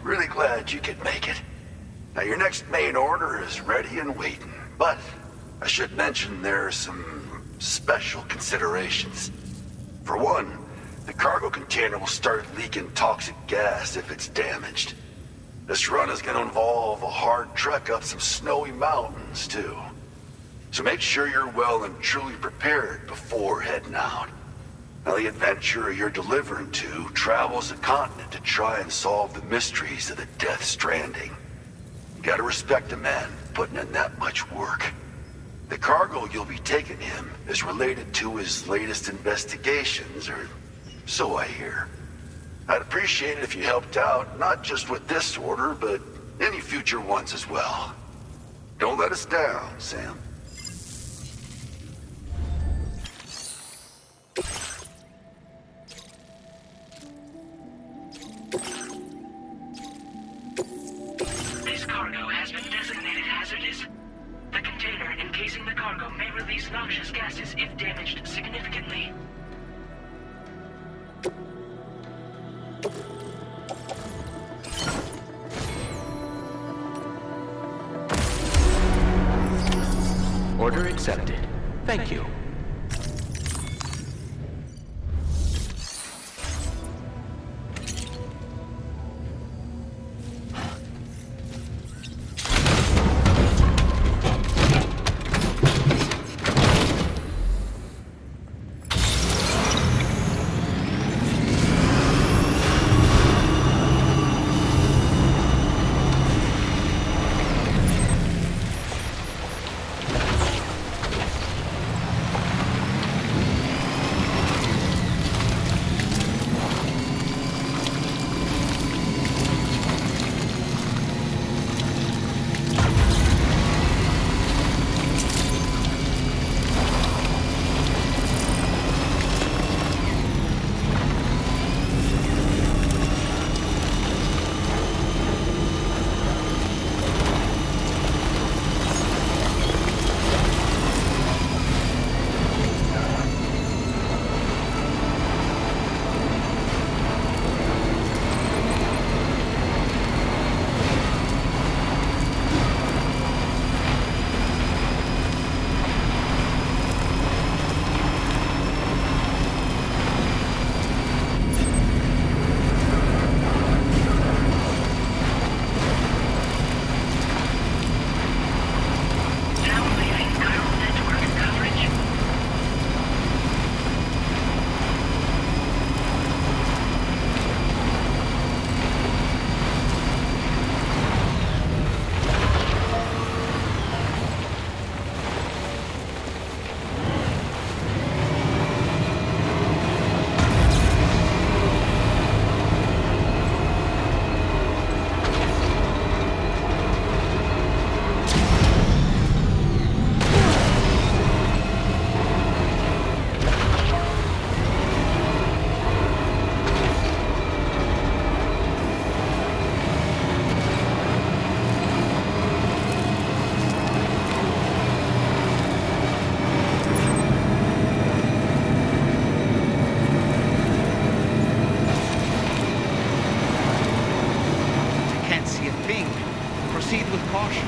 Really glad you could make it. Now your next main order is ready and waiting, but I should mention there are some special considerations. For one, the cargo container will start leaking toxic gas if it's damaged. This run is going to involve a hard trek up some snowy mountains, too. So make sure you're well and truly prepared before heading out. Now, the adventurer you're delivering to travels the continent to try and solve the mysteries of the Death Stranding. You gotta respect a man putting in that much work. The cargo you'll be taking him is related to his latest investigations, or so I hear. I'd appreciate it if you helped out, not just with this order, but any future ones as well. Don't let us down, Sam. This cargo has been designated hazardous. The container encasing the cargo may release noxious gases if damaged significantly. Order accepted. Thank you. Proceed with caution.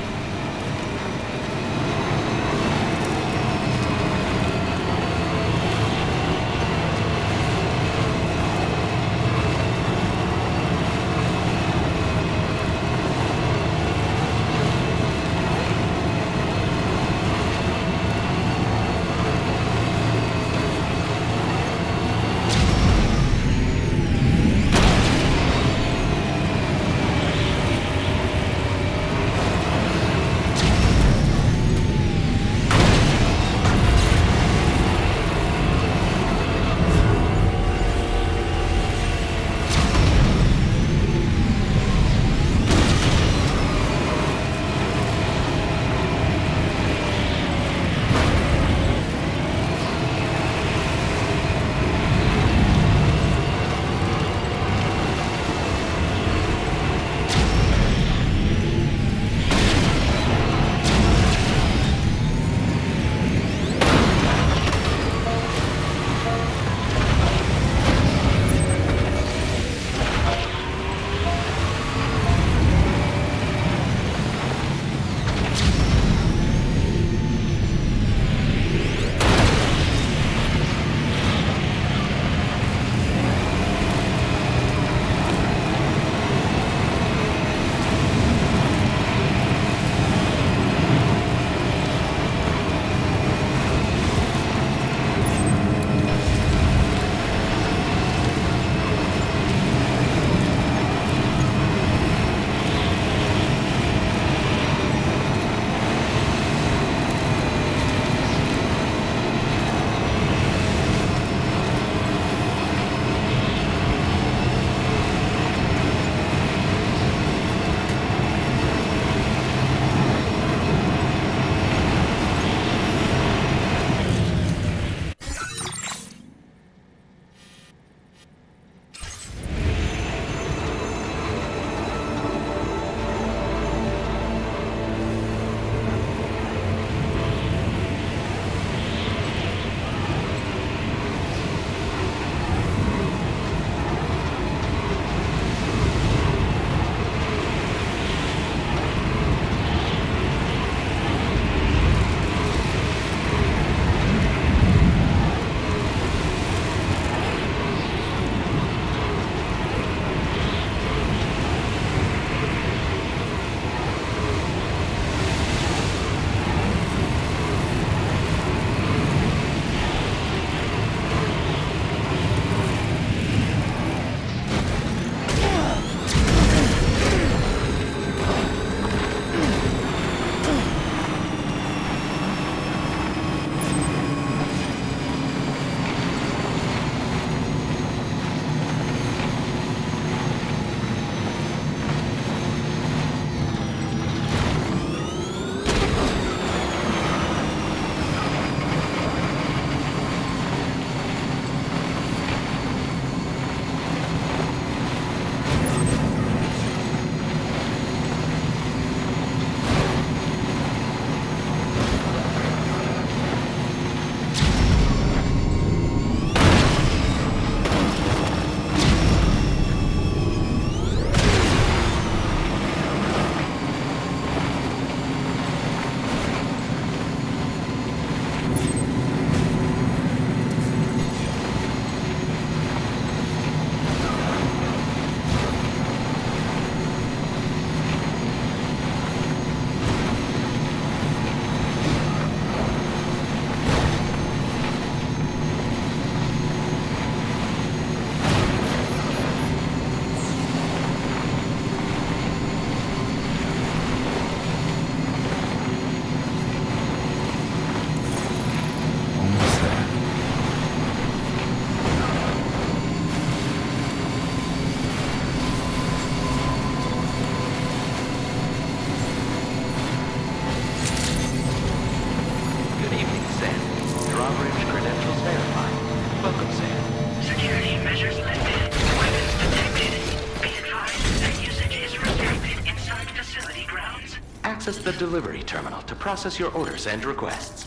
access the delivery terminal to process your orders and requests.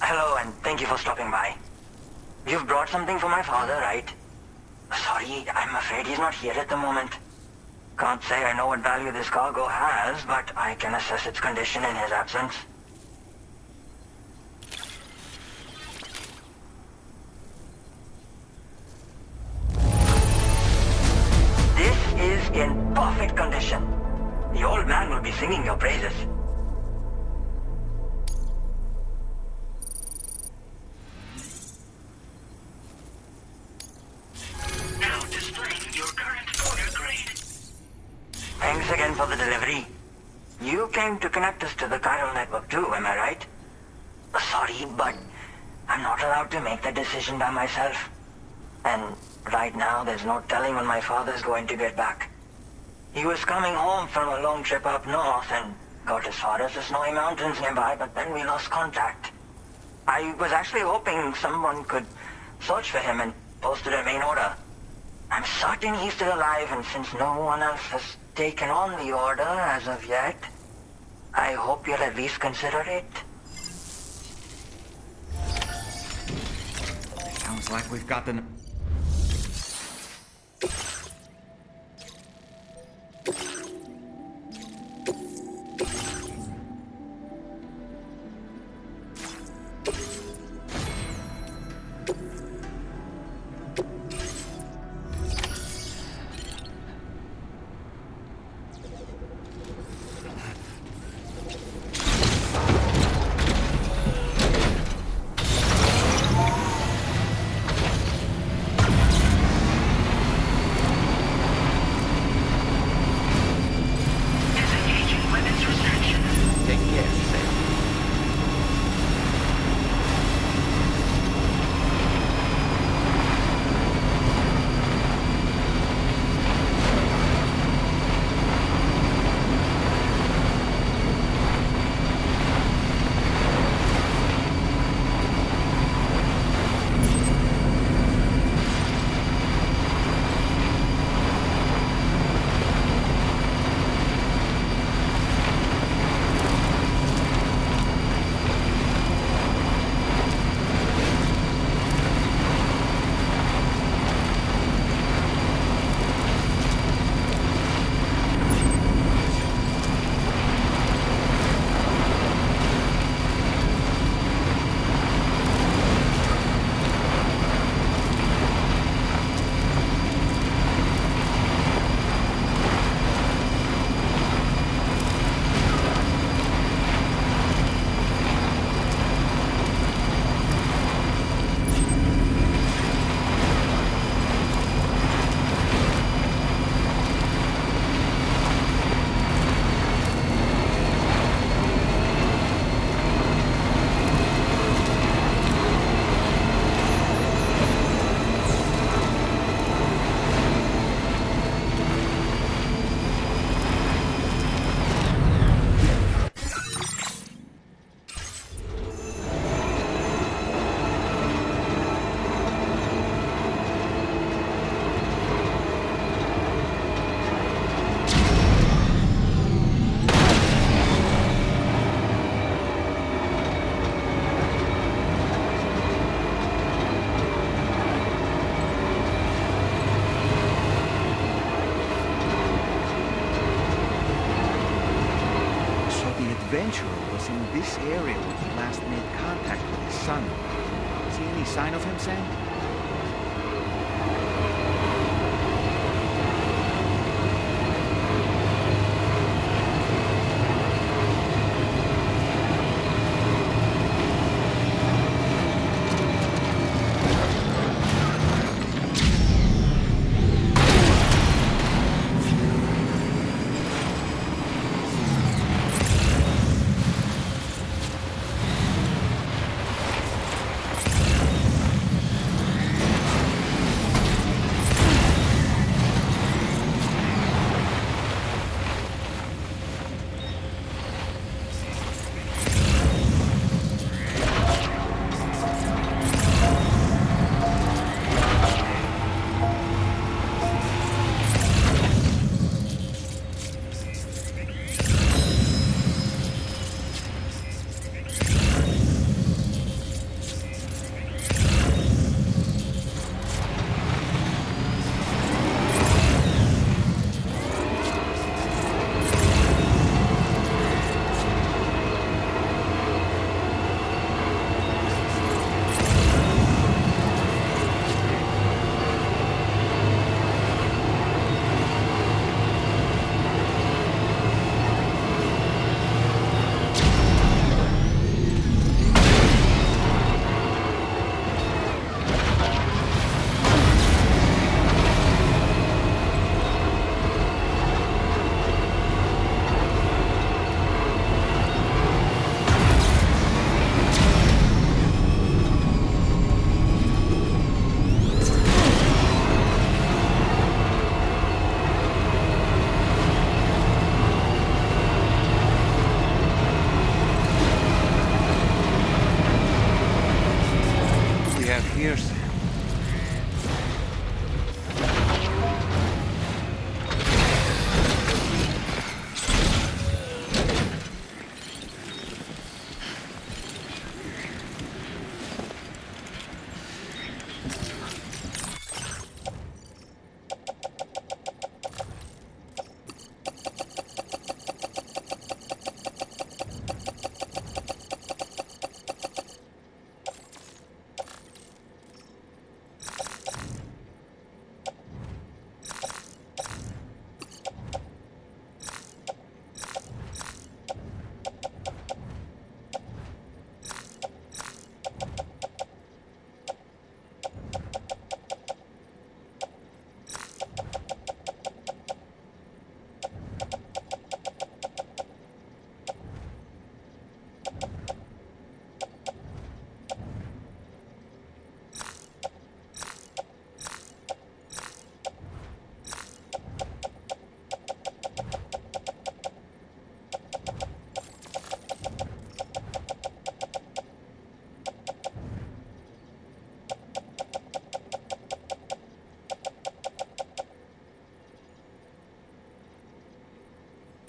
Hello, and thank you for stopping by. You've brought something for my father, right? Sorry, I'm afraid he's not here at the moment. Can't say I know what value this cargo has, but I can assess its condition in his absence. This is in perfect condition. The old man will be singing your praises. Now displaying your current order grade. Thanks again for the delivery. You came to connect us to the chiral network too, am I right? Sorry, but I'm not allowed to make that decision by myself. And right now, there's no telling when my father's going to get back. He was coming home from a long trip up north and got as far as the snowy mountains nearby, but then we lost contact. I was actually hoping someone could search for him and post it in main order. I'm certain he's still alive, and since no one else has taken on the order as of yet, I hope you'll at least consider it. Sounds like we've got the... Disengaging weapons restriction. Take care, Sam. adventurer was in this area when he last made contact with his son. See any sign of him, Sam?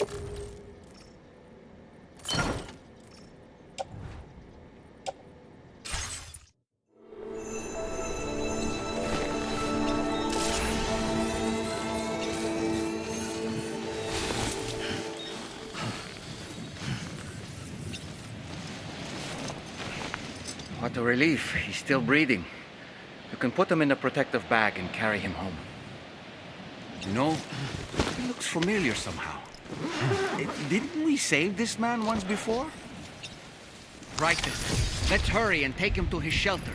What a relief. He's still breathing. You can put him in a protective bag and carry him home. You know, he looks familiar somehow. Didn't we save this man once before? Right then. Let's hurry and take him to his shelter.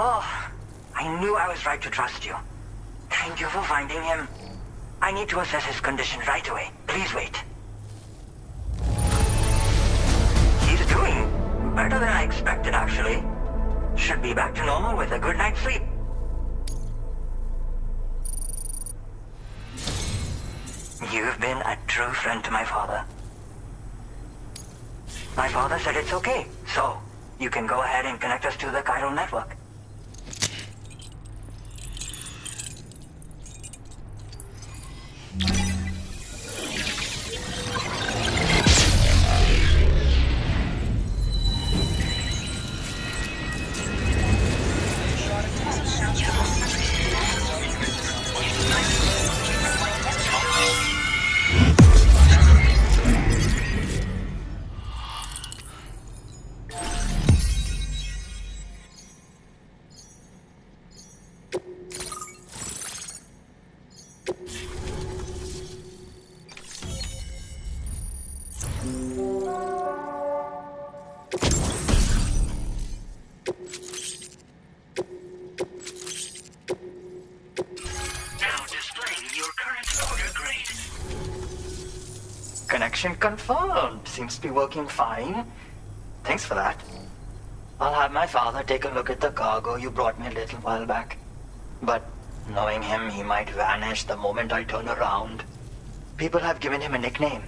Oh, I knew I was right to trust you. Thank you for finding him. I need to assess his condition right away. Please wait. He's doing better than I expected, actually. Should be back to normal with a good night's sleep. You've been a true friend to my father. My father said it's okay, so you can go ahead and connect us to the chiral network. Mission confirmed. Seems to be working fine. Thanks for that. I'll have my father take a look at the cargo you brought me a little while back. But knowing him, he might vanish the moment I turn around. People have given him a nickname,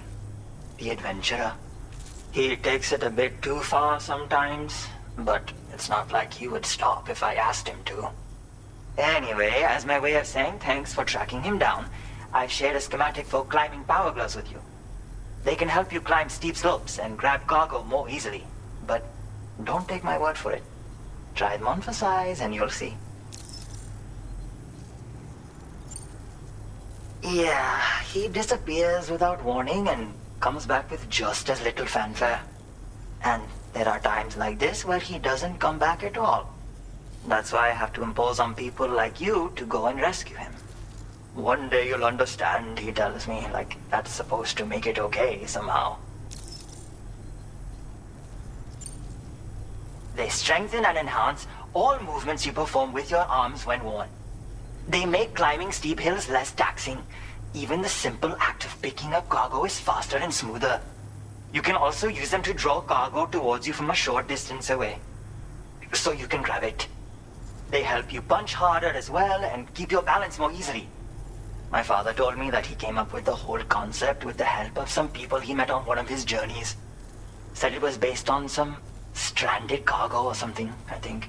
the Adventurer. He takes it a bit too far sometimes, but it's not like he would stop if I asked him to. Anyway, as my way of saying thanks for tracking him down, I've shared a schematic for climbing power gloves with you. They can help you climb steep slopes and grab cargo more easily, but don't take my word for it. Try them on for size and you'll see. Yeah, he disappears without warning and comes back with just as little fanfare. And there are times like this where he doesn't come back at all. That's why I have to impose on people like you to go and rescue him. One day you'll understand, he tells me, like that's supposed to make it okay somehow. They strengthen and enhance all movements you perform with your arms when worn. They make climbing steep hills less taxing. Even the simple act of picking up cargo is faster and smoother. You can also use them to draw cargo towards you from a short distance away, so you can grab it. They help you punch harder as well and keep your balance more easily. My father told me that he came up with the whole concept with the help of some people he met on one of his journeys. Said it was based on some stranded cargo or something, I think.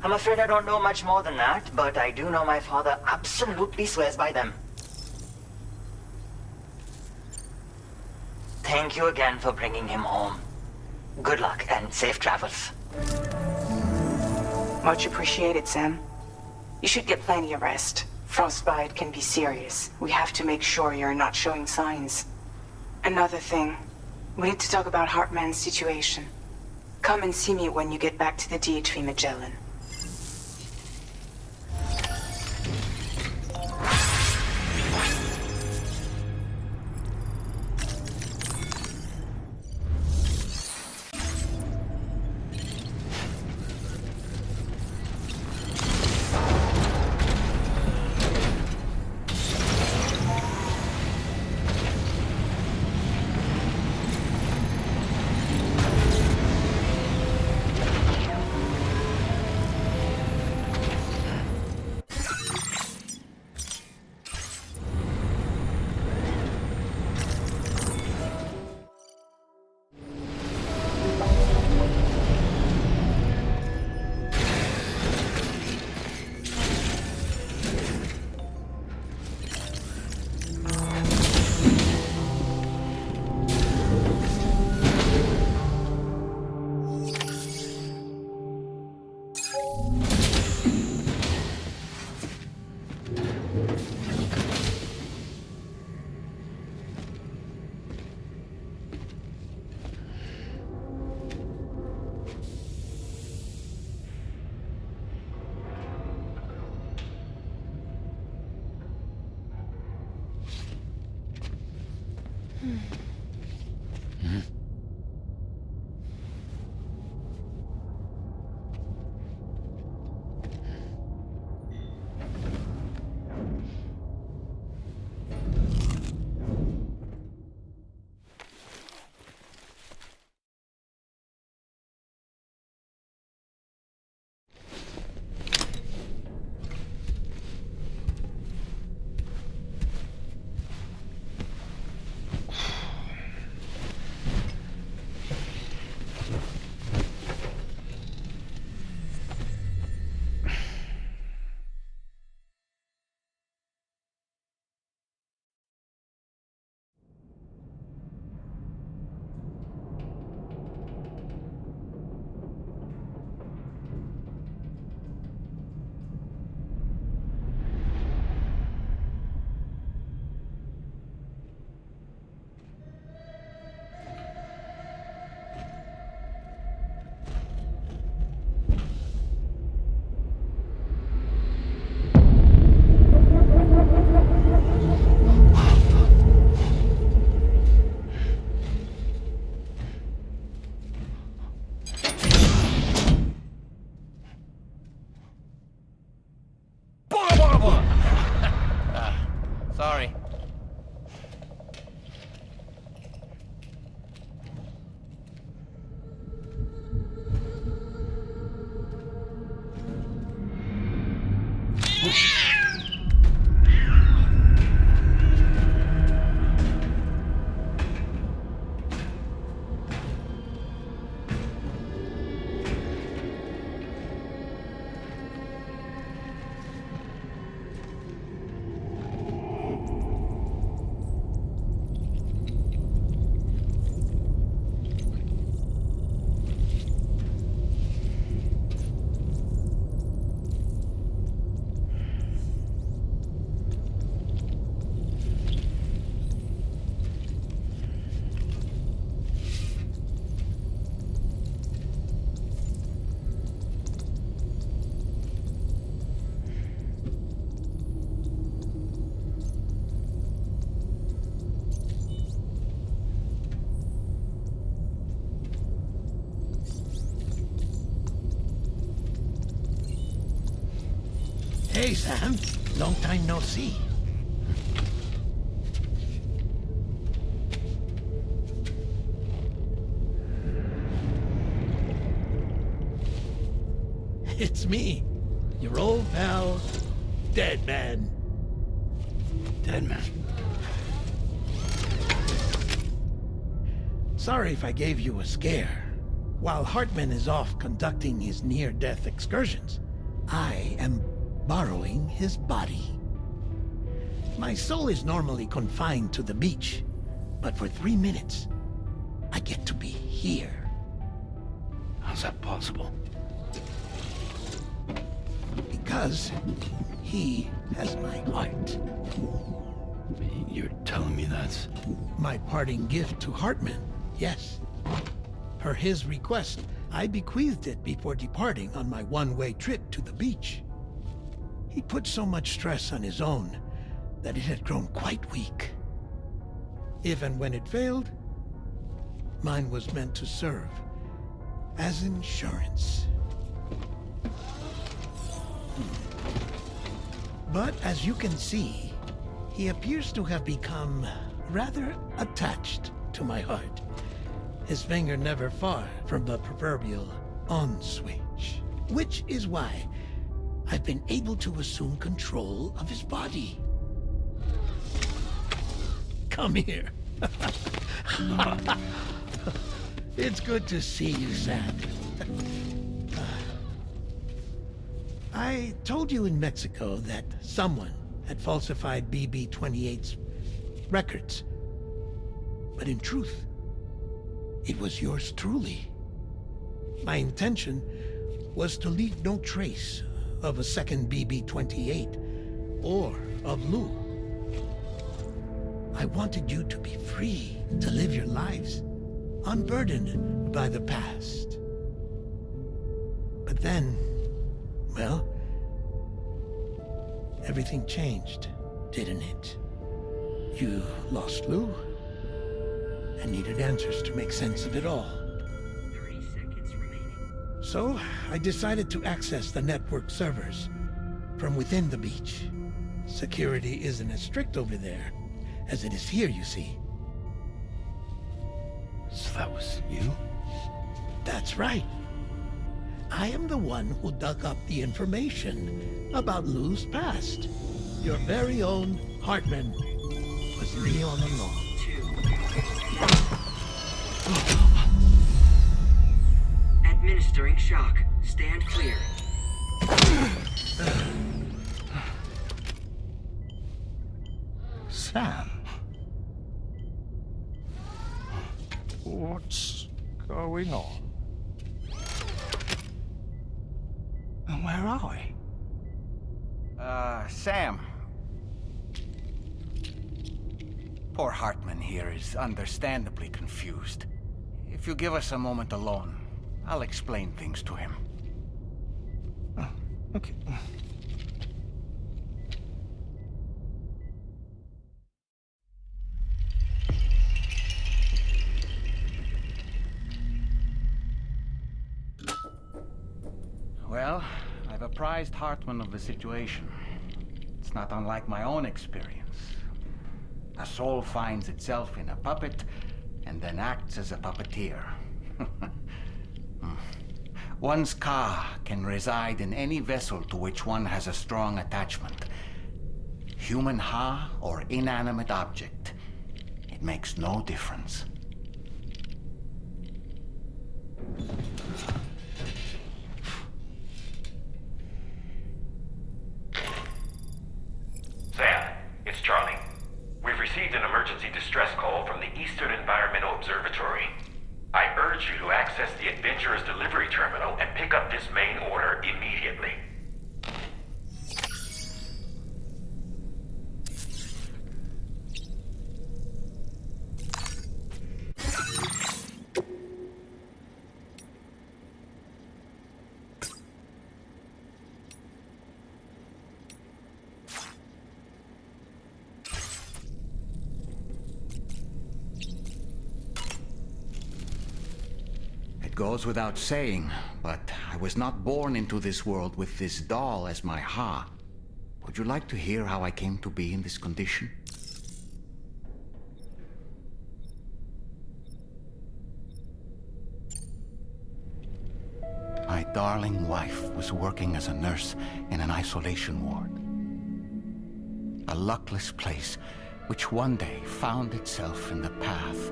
I'm afraid I don't know much more than that, but I do know my father absolutely swears by them. Thank you again for bringing him home. Good luck and safe travels. Much appreciated, Sam. You should get plenty of rest. Frostbite can be serious. We have to make sure you're not showing signs. Another thing, we need to talk about Hartman's situation. Come and see me when you get back to the DHV Magellan. Hey, Sam. Long time no see. It's me, your old pal, Dead Man. Dead Man. Sorry if I gave you a scare. While Hartman is off conducting his near-death excursions, I am borrowing his body. My soul is normally confined to the beach, but for 3 minutes, I get to be here. How's that possible? Because he has my heart. You're telling me that's... My parting gift to Hartman, yes. Per his request, I bequeathed it before departing on my one-way trip to the beach. He put so much stress on his own that it had grown quite weak. If and when it failed, mine was meant to serve as insurance. But as you can see, he appears to have become rather attached to my heart. His finger never far from the proverbial on switch. Which is why I've been able to assume control of his body. Come here. It's good to see you, Sam. I told you in Mexico that someone had falsified BB-28's records. But in truth, it was yours truly. My intention was to leave no trace of a second BB-28 or of Lou. I wanted you to be free to live your lives, unburdened by the past. But then, well, everything changed, didn't it? You lost Lou, and needed answers to make sense of it all. 30 seconds remaining. So, I decided to access the network servers from within the beach. Security isn't as strict over there as it is here, you see. So that was you? That's right. I am the one who dug up the information about Lou's past. Your very own Hartman was me all along. Administering shock. Stand clear. Sam? What's going on? And where are we? Sam. Poor Hartman here is understandably confused. If you give us a moment alone, I'll explain things to him. Oh, okay. Well, I've apprised Hartman of the situation. It's not unlike my own experience. A soul finds itself in a puppet and then acts as a puppeteer. One's ka can reside in any vessel to which one has a strong attachment. Human ha or inanimate object. It makes no difference. Sam, it's Charlie. We've received an emergency distress call from the Eastern Environmental Observatory. I urge you to access the Adventurer's delivery terminal and pick up this main order immediately. Goes without saying, but I was not born into this world with this doll as my ha. Would you like to hear how I came to be in this condition? My darling wife was working as a nurse in an isolation ward. A luckless place which one day found itself in the path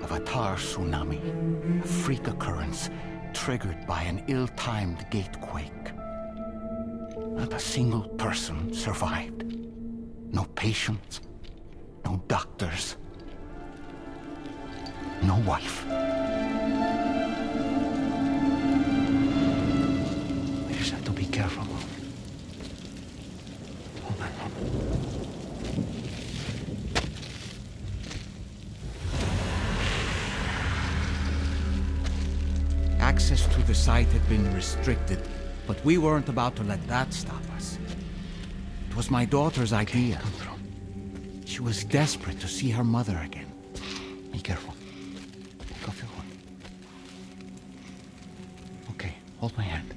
of a tar tsunami, a freak occurrence triggered by an ill-timed gatequake. Not a single person survived. No patients, no doctors, no wife. We just have to be careful. Hold on. Access to the site had been restricted, but we weren't about to let that stop us. It was my daughter's idea. She was desperate to see her mother again. Be careful. Go feel one. Okay, hold my hand.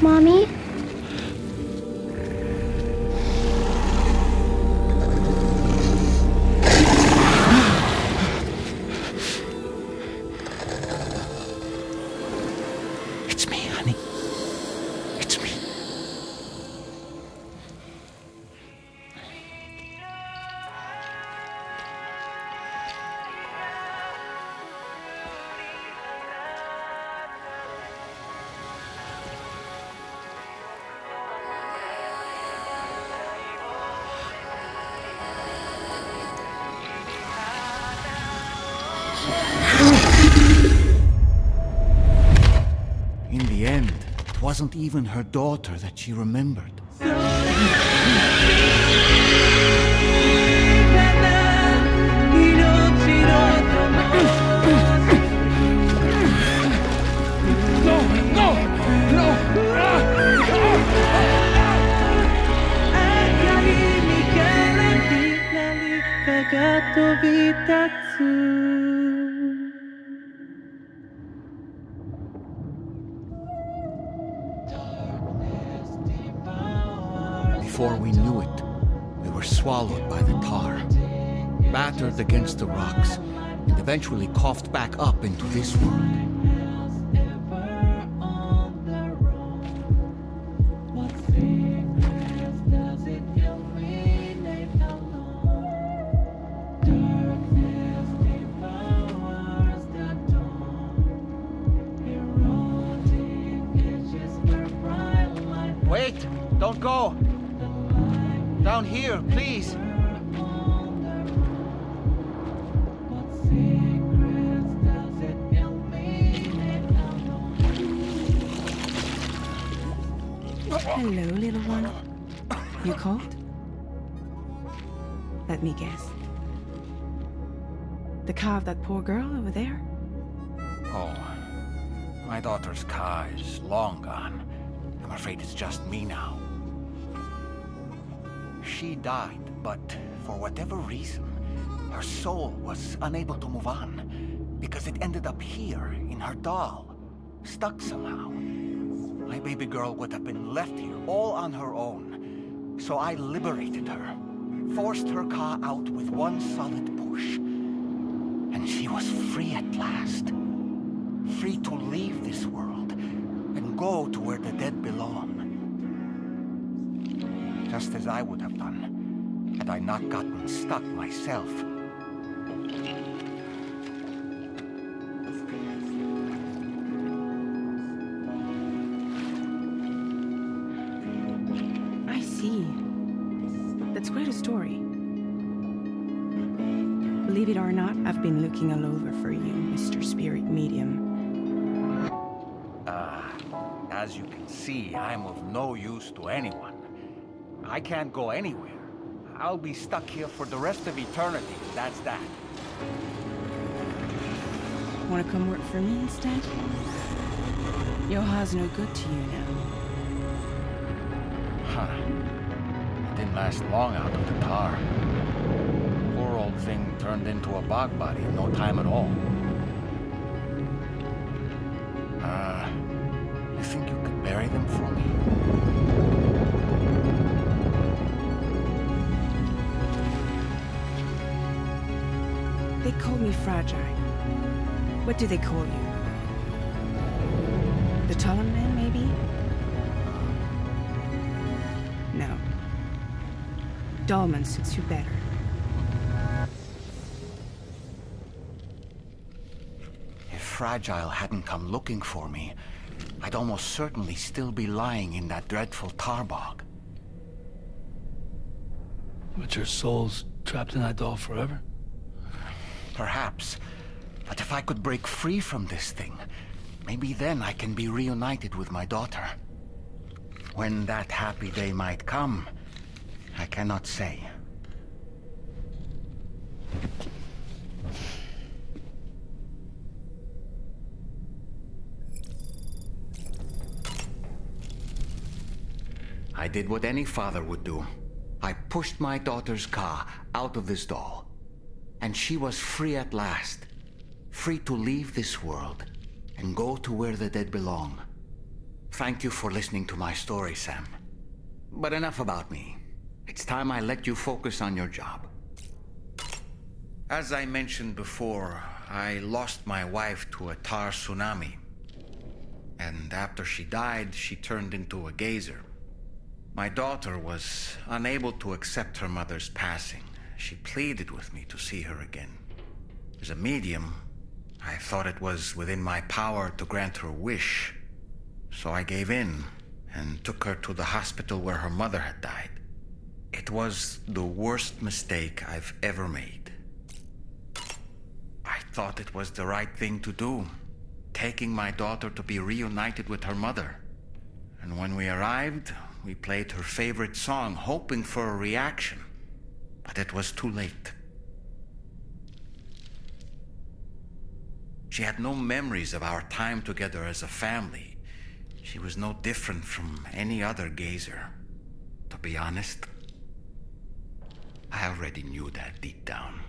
Mommy? It's me, honey. It's me. In the end, it wasn't even her daughter that she remembered. Before we knew it, we were swallowed by the tar, battered against the rocks, and eventually coughed back up into this world. Wait! Don't go! Down here, please! Hello, little one. You cold? Let me guess. The car of that poor girl over there? Oh, my daughter's car is long gone. I'm afraid it's just me now. She died, but for whatever reason, her soul was unable to move on, because it ended up here, in her doll, stuck somehow. My baby girl would have been left here all on her own, so I liberated her, forced her car out with one solid push, and she was free at last. Free to leave this world, and go to where the dead belong. Just as I would have done, had I not gotten stuck myself. I see. That's quite a story. Believe it or not, I've been looking all over for you, Mr. Spirit Medium. as you can see, I'm of no use to anyone. I can't go anywhere. I'll be stuck here for the rest of eternity, that's that. Want to come work for me instead? Yoha's no good to you now. Huh. It didn't last long out of the tar. Poor old thing turned into a bog body in no time at all. You think you could bury them for me? They call me fragile. What do they call you? The taller man, maybe? No. Dahlman suits you better. If Fragile hadn't come looking for me, I'd almost certainly still be lying in that dreadful tar bog. But your soul's trapped in that doll forever? Perhaps. But if I could break free from this thing, maybe then I can be reunited with my daughter. When that happy day might come, I cannot say. I did what any father would do. I pushed my daughter's car out of this doll. And she was free at last. Free to leave this world and go to where the dead belong. Thank you for listening to my story, Sam. But enough about me. It's time I let you focus on your job. As I mentioned before, I lost my wife to a tar tsunami. And after she died, she turned into a geyser. My daughter was unable to accept her mother's passing. She pleaded with me to see her again. As a medium, I thought it was within my power to grant her wish. So I gave in and took her to the hospital where her mother had died. It was the worst mistake I've ever made. I thought it was the right thing to do, taking my daughter to be reunited with her mother. And when we arrived, we played her favorite song, hoping for a reaction. But it was too late. She had no memories of our time together as a family. She was no different from any other gazer. To be honest, I already knew that deep down.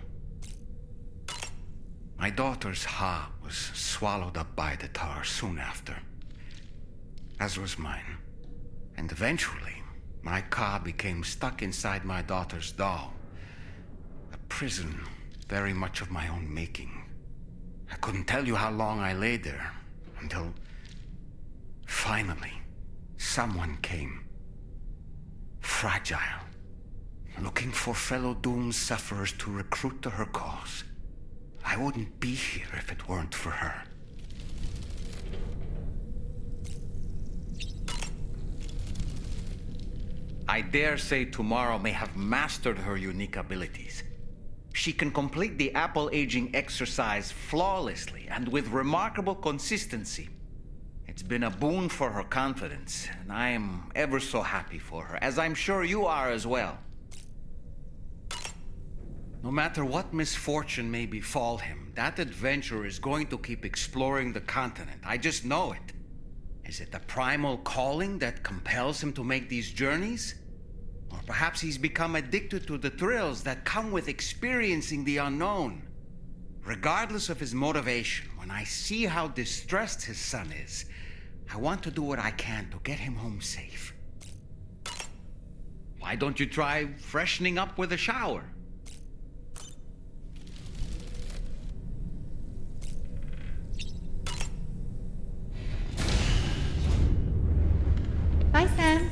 My daughter's heart was swallowed up by the tar soon after, as was mine. And eventually, my car became stuck inside my daughter's doll. A prison very much of my own making. I couldn't tell you how long I lay there, until finally, someone came. Fragile. Looking for fellow doomed sufferers to recruit to her cause. I wouldn't be here if it weren't for her. I dare say tomorrow may have mastered her unique abilities. She can complete the apple aging exercise flawlessly and with remarkable consistency. It's been a boon for her confidence, and I am ever so happy for her, as I'm sure you are as well. No matter what misfortune may befall him, that adventurer is going to keep exploring the continent. I just know it. Is it the primal calling that compels him to make these journeys? Or perhaps he's become addicted to the thrills that come with experiencing the unknown. Regardless of his motivation, when I see how distressed his son is, I want to do what I can to get him home safe. Why don't you try freshening up with a shower? Bye, Sam.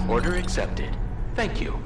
Order accepted. Thank you.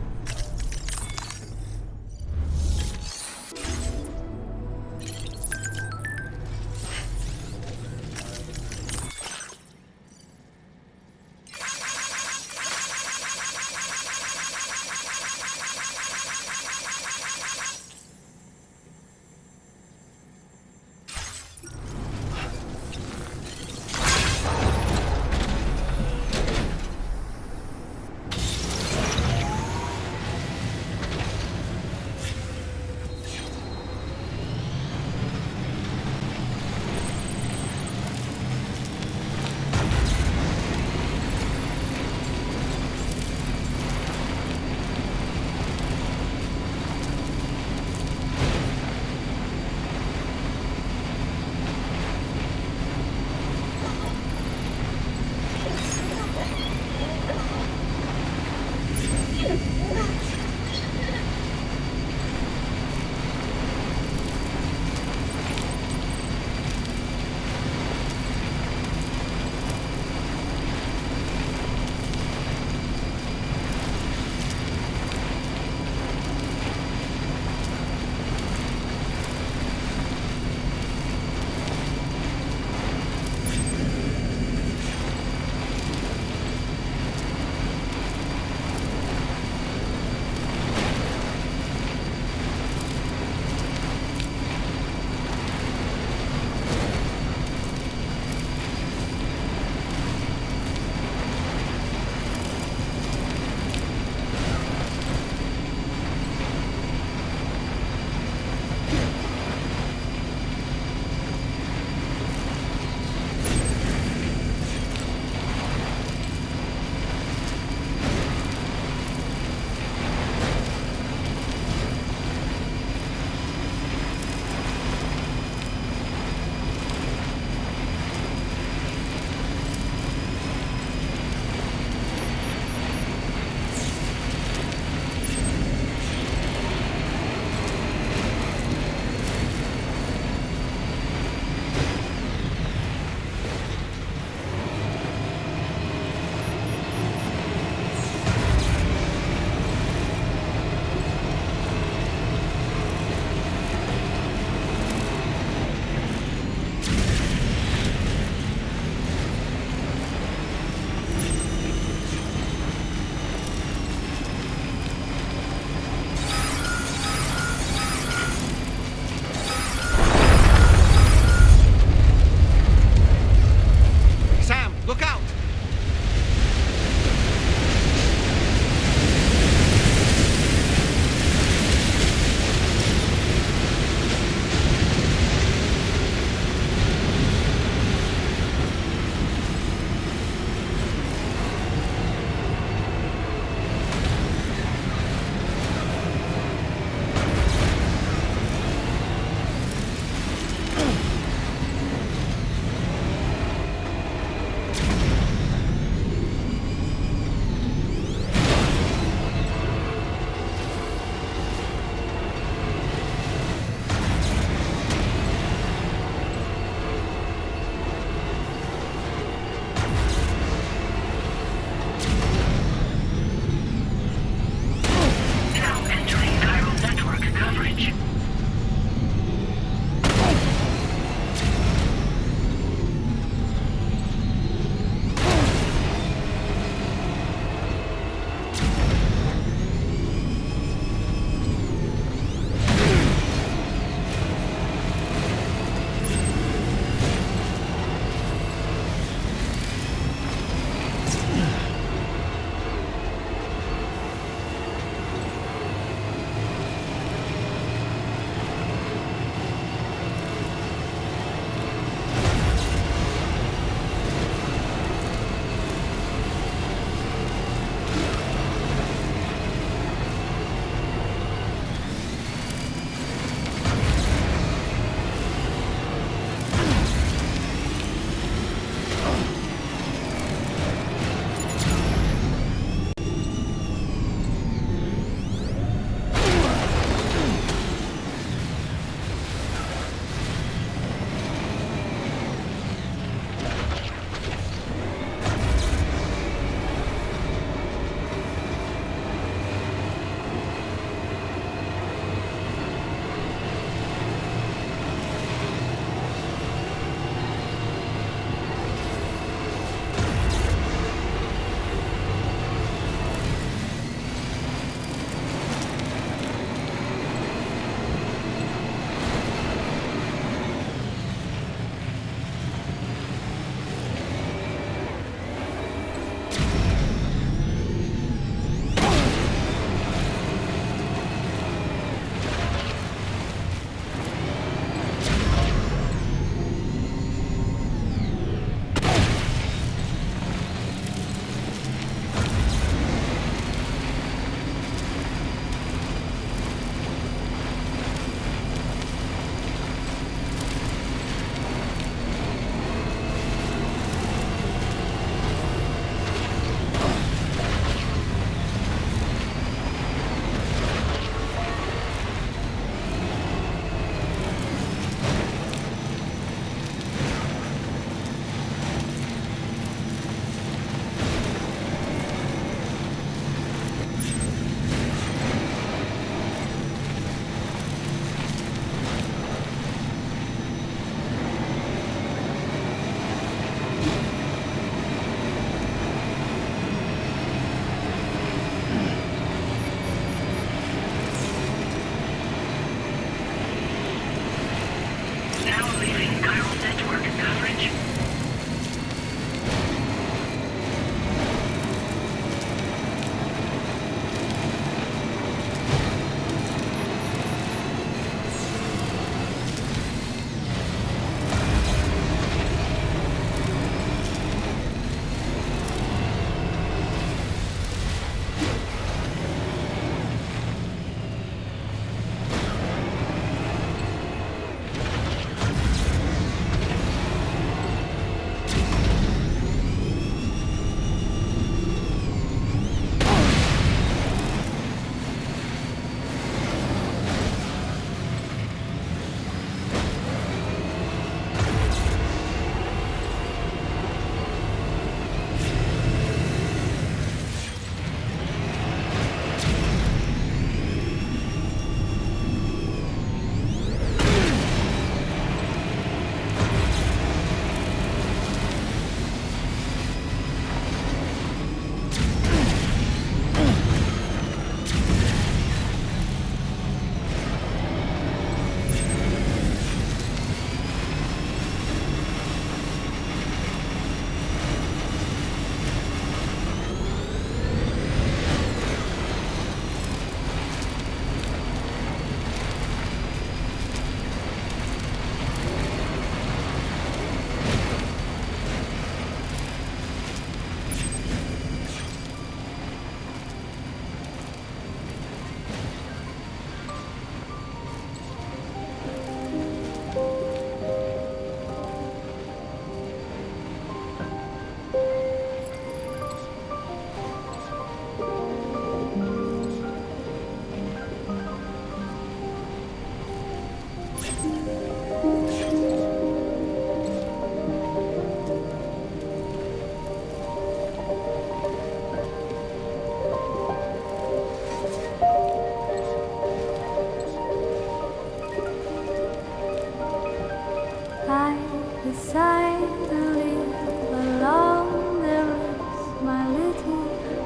try to live along the rest, my little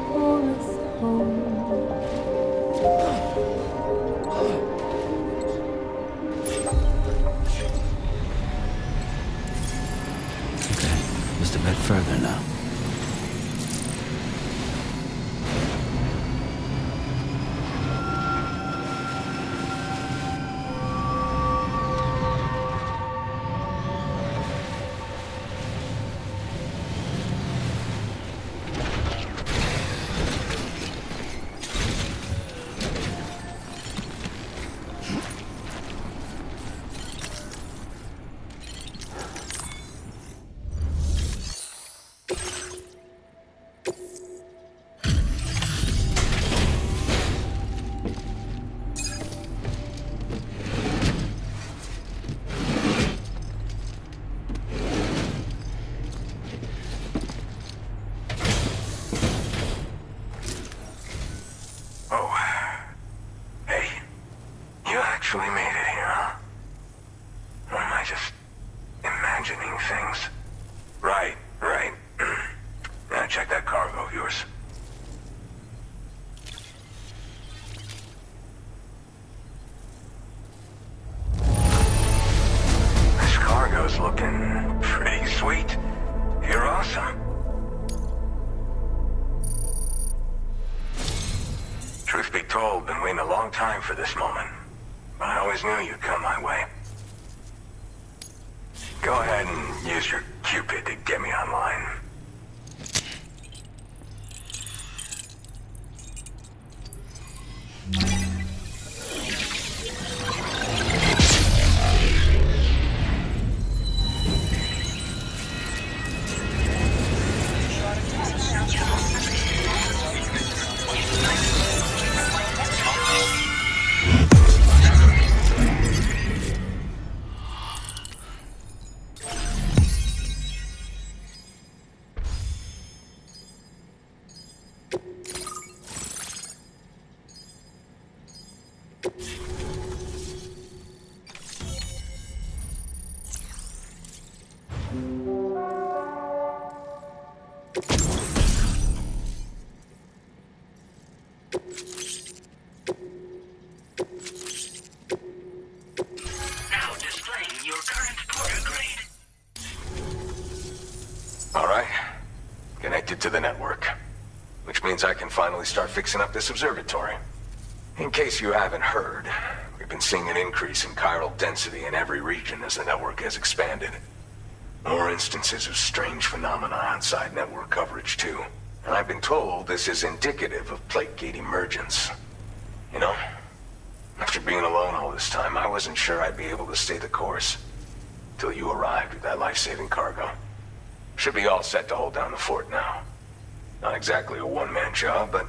forest home. Okay, just a bit further now. actually made it here, huh? Or am I just imagining things? Right. Now check that cargo of yours. This cargo's looking pretty sweet. You're awesome. Truth be told, been waiting a long time for this moment. But I always knew you'd come my way. Go ahead and use your Cupid to get me online. To the network, which means I can finally start fixing up this observatory. In case you haven't heard, we've been seeing an increase in chiral density in every region as the network has expanded. More instances of strange phenomena outside network coverage too. And I've been told this is indicative of plate gate emergence. You know, after being alone all this time, I wasn't sure I'd be able to stay the course. Till you arrived with that life-saving cargo. Should be all set to hold down the fort now. Not exactly a one-man job, but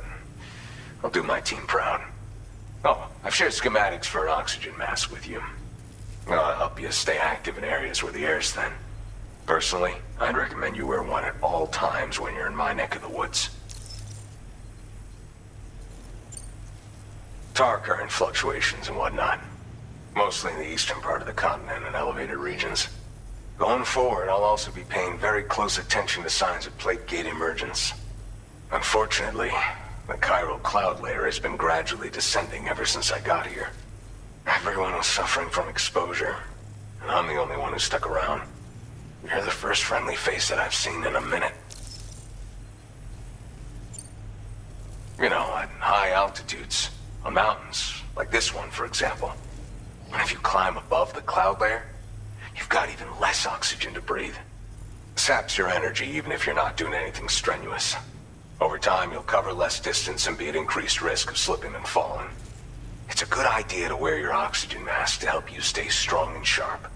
I'll do my team proud. Oh, I've shared schematics for an oxygen mask with you. I'll help you stay active in areas where the air's thin. Personally, I'd recommend you wear one at all times when you're in my neck of the woods. Tar current fluctuations and whatnot. Mostly in the eastern part of the continent and elevated regions. Going forward, I'll also be paying very close attention to signs of plate gate emergence. Unfortunately, the chiral cloud layer has been gradually descending ever since I got here. Everyone was suffering from exposure, and I'm the only one who stuck around. You're the first friendly face that I've seen in a minute. You know, at high altitudes, on mountains, like this one, for example. And if you climb above the cloud layer, you've got even less oxygen to breathe. Saps your energy even if you're not doing anything strenuous. Over time, you'll cover less distance and be at increased risk of slipping and falling. It's a good idea to wear your oxygen mask to help you stay strong and sharp.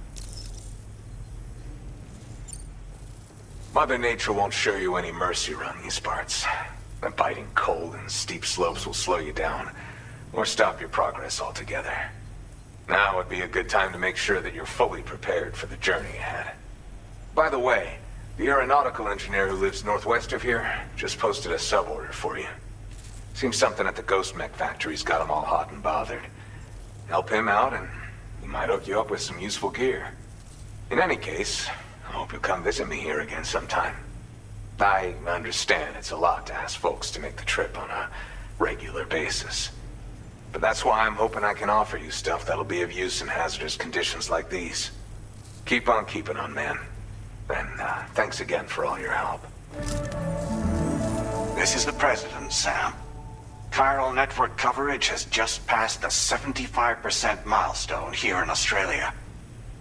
Mother Nature won't show you any mercy around these parts. The biting cold and steep slopes will slow you down, or stop your progress altogether. Now would be a good time to make sure that you're fully prepared for the journey ahead. By the way, the aeronautical engineer who lives northwest of here just posted a sub-order for you. Seems something at the Ghost Mech factory's got him all hot and bothered. Help him out and he might hook you up with some useful gear. In any case, I hope you'll come visit me here again sometime. I understand it's a lot to ask folks to make the trip on a regular basis. But that's why I'm hoping I can offer you stuff that'll be of use in hazardous conditions like these. Keep on keeping on, man. And thanks again for all your help. This is the President, Sam. Chiral network coverage has just passed the 75% milestone here in Australia.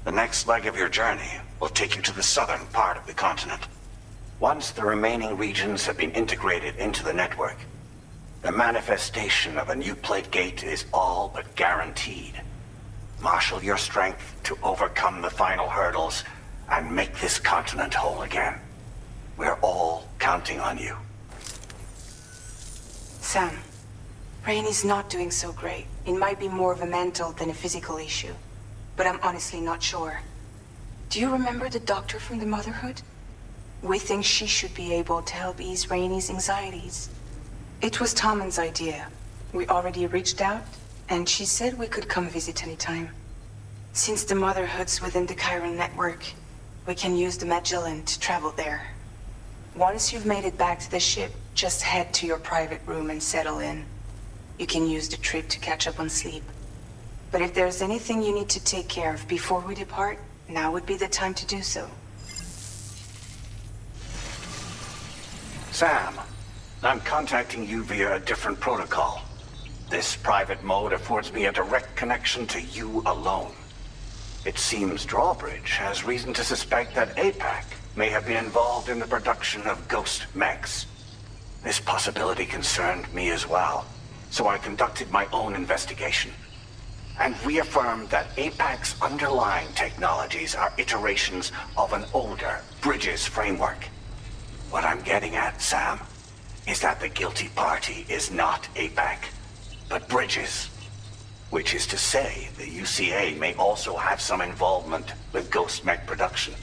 The next leg of your journey will take you to the southern part of the continent. Once the remaining regions have been integrated into the network, the manifestation of a new plate gate is all but guaranteed. Marshal your strength to overcome the final hurdles and make this continent whole again. We're all counting on you. Sam, Rainey's not doing so great. It might be more of a mental than a physical issue, but I'm honestly not sure. Do you remember the doctor from the Motherhood? We think she should be able to help ease Rainey's anxieties. It was Tommen's idea. We already reached out, and she said we could come visit anytime. Since the Motherhood's within the Chiron network, we can use the Magellan to travel there. Once you've made it back to the ship, just head to your private room and settle in. You can use the trip to catch up on sleep. But if there's anything you need to take care of before we depart, now would be the time to do so. Sam, I'm contacting you via a different protocol. This private mode affords me a direct connection to you alone. It seems Drawbridge has reason to suspect that APAC may have been involved in the production of ghost mechs. This possibility concerned me as well, so I conducted my own investigation and reaffirmed that APAC's underlying technologies are iterations of an older Bridges framework. What I'm getting at, Sam, is that the guilty party is not APAC, but Bridges. Which is to say, the UCA may also have some involvement with ghost mech production.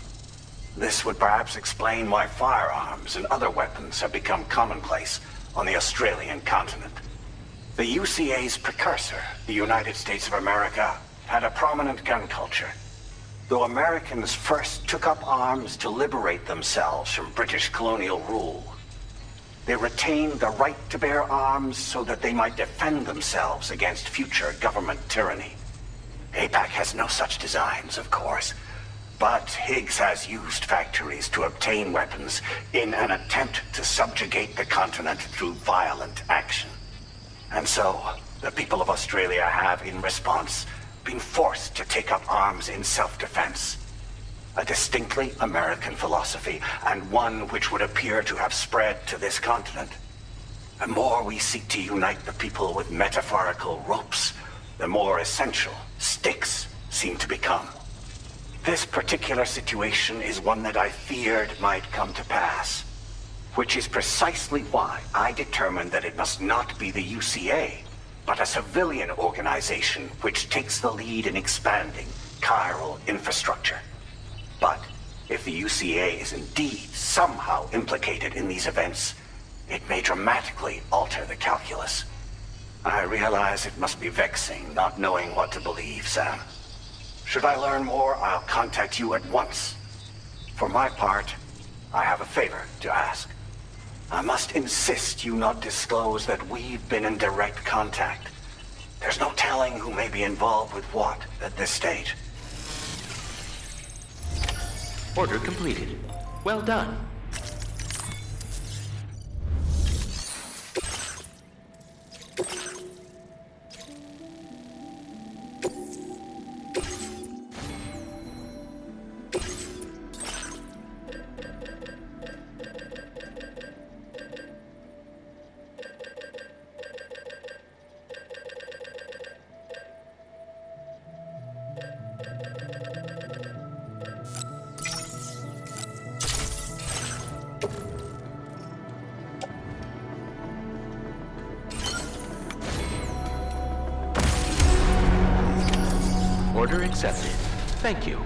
This would perhaps explain why firearms and other weapons have become commonplace on the Australian continent. The UCA's precursor, the United States of America, had a prominent gun culture. Though Americans first took up arms to liberate themselves from British colonial rule, they retained the right to bear arms so that they might defend themselves against future government tyranny. APAC has no such designs, of course, but Higgs has used factories to obtain weapons in an attempt to subjugate the continent through violent action. And so, the people of Australia have, in response, been forced to take up arms in self-defense. A distinctly American philosophy, and one which would appear to have spread to this continent. The more we seek to unite the people with metaphorical ropes, the more essential sticks seem to become. This particular situation is one that I feared might come to pass, which is precisely why I determined that it must not be the UCA, but a civilian organization which takes the lead in expanding chiral infrastructure. But if the UCA is indeed somehow implicated in these events, it may dramatically alter the calculus. I realize it must be vexing not knowing what to believe, Sam. Should I learn more, I'll contact you at once. For my part, I have a favor to ask. I must insist you not disclose that we've been in direct contact. There's no telling who may be involved with what at this stage. Order completed. Well done. Order accepted. Thank you.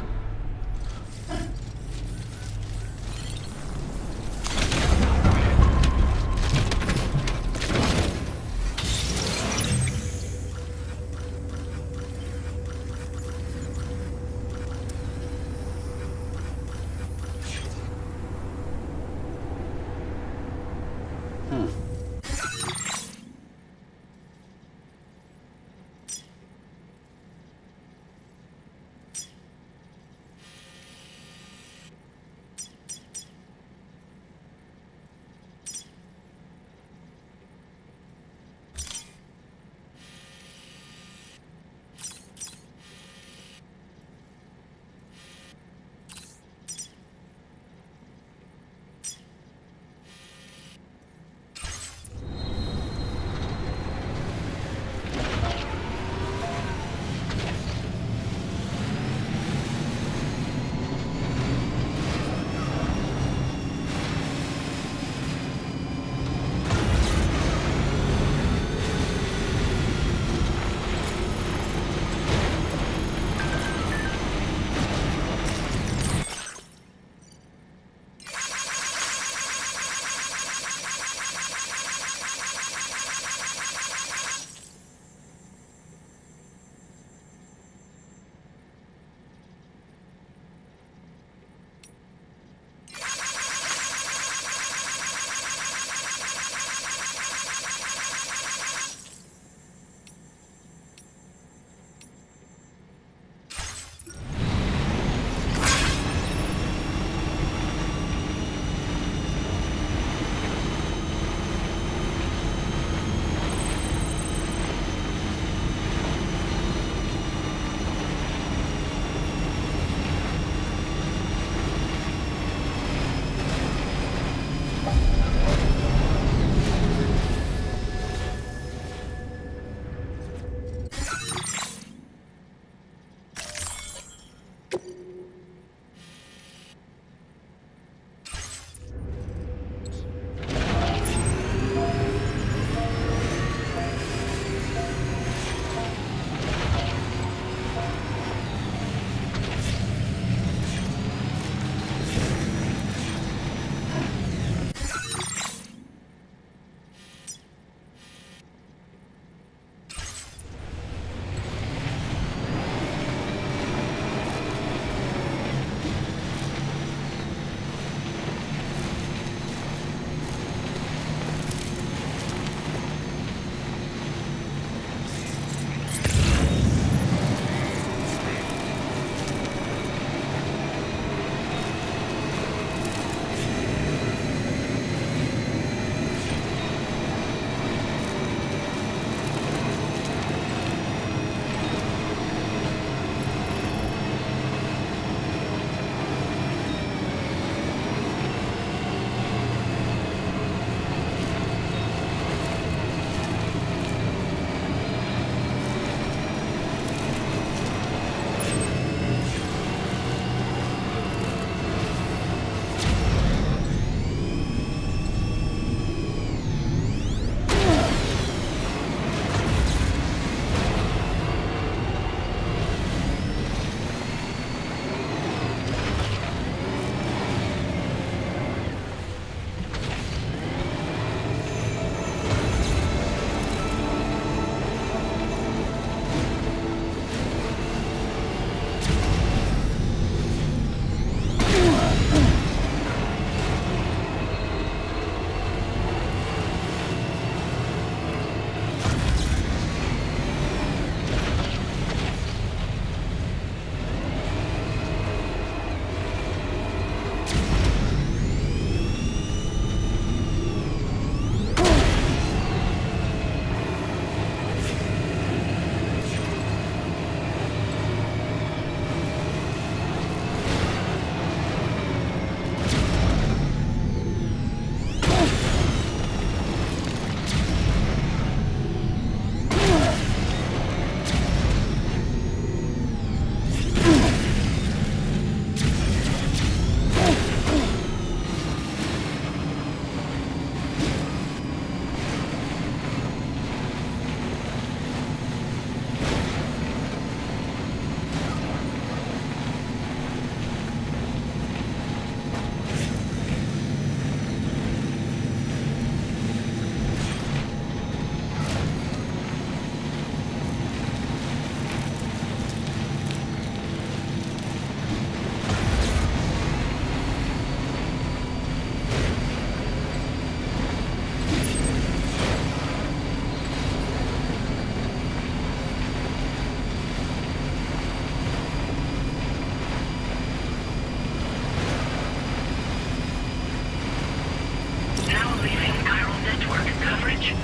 network coverage.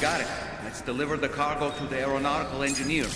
got it. Let's deliver the cargo to the aeronautical engineer.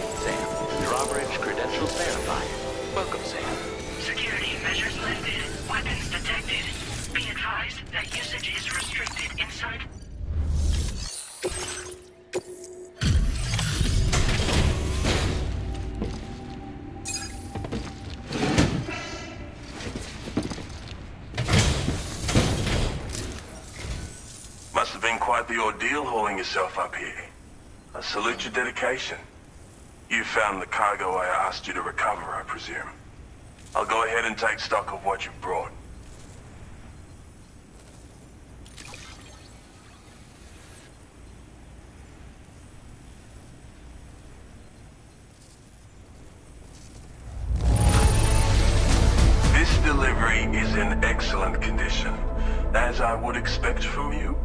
Sam. Drawbridge credentials verified. Welcome, Sam. Security measures lifted. Weapons detected. Be advised that usage is restricted inside. Must have been quite the ordeal hauling yourself up here. I salute your dedication. You found the cargo I asked you to recover, I presume. I'll go ahead and take stock of what you've brought. This delivery is in excellent condition, as I would expect from you.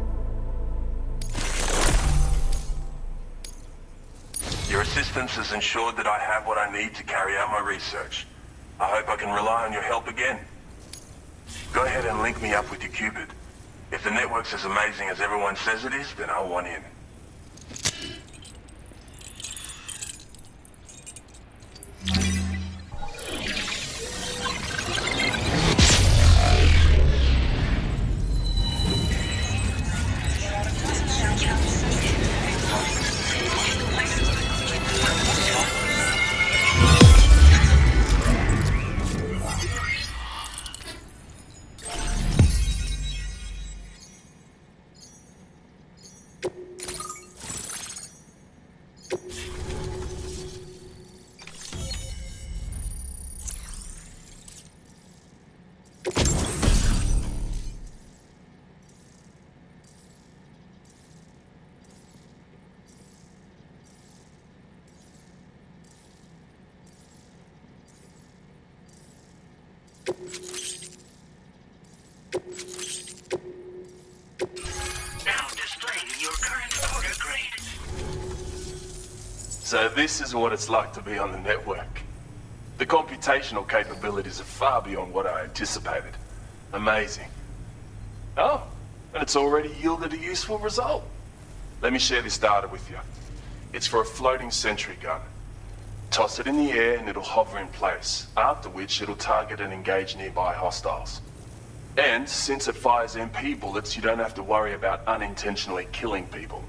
Your assistance has ensured that I have what I need to carry out my research. I hope I can rely on your help again. Go ahead and link me up with your Cupid. If the network's as amazing as everyone says it is, then I want in. Now displaying your current order grade. So this is what it's like to be on the network. The computational capabilities are far beyond what I anticipated. Amazing. Oh, and it's already yielded a useful result. Let me share this data with you. It's for a floating sentry gun. Toss it in the air and it'll hover in place, after which it'll target and engage nearby hostiles. And since it fires MP bullets, you don't have to worry about unintentionally killing people.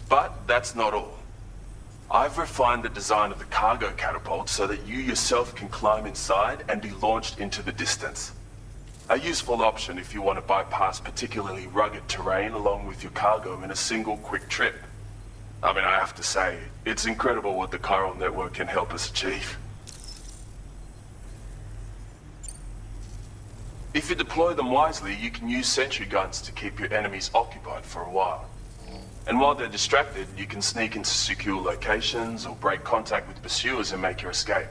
But that's not all. I've refined the design of the cargo catapult so that you yourself can climb inside and be launched into the distance. A useful option if you want to bypass particularly rugged terrain along with your cargo in a single quick trip. I mean, I have to say, it's incredible what the chiral network can help us achieve. If you deploy them wisely, you can use sentry guns to keep your enemies occupied for a while. And while they're distracted, you can sneak into secure locations or break contact with pursuers and make your escape.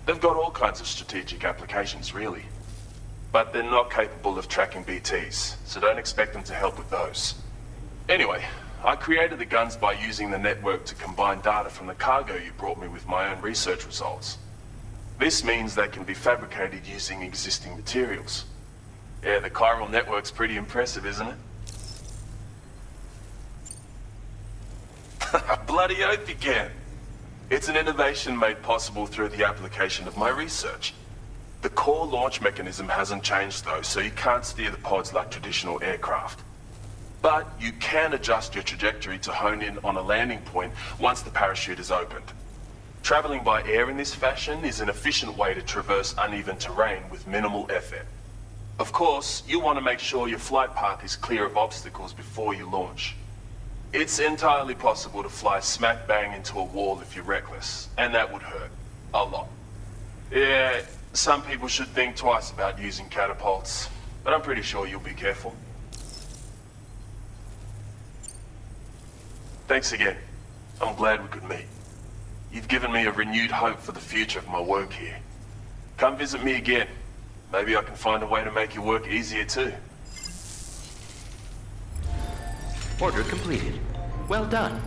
They've got all kinds of strategic applications, really. But they're not capable of tracking BTs, so don't expect them to help with those. Anyway, I created the guns by using the network to combine data from the cargo you brought me with my own research results. This means they can be fabricated using existing materials. Yeah, the chiral network's pretty impressive, isn't it? Bloody oath you can. It's an innovation made possible through the application of my research. The core launch mechanism hasn't changed though, so you can't steer the pods like traditional aircraft. But you can adjust your trajectory to hone in on a landing point once the parachute is opened. Traveling by air in this fashion is an efficient way to traverse uneven terrain with minimal effort. Of course, you want to make sure your flight path is clear of obstacles before you launch. It's entirely possible to fly smack bang into a wall if you're reckless, and that would hurt. A lot. Yeah, some people should think twice about using catapults, but I'm pretty sure you'll be careful. Thanks again. I'm glad we could meet. You've given me a renewed hope for the future of my work here. Come visit me again. Maybe I can find a way to make your work easier too. Order completed. Well done.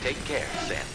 Take care, Sam.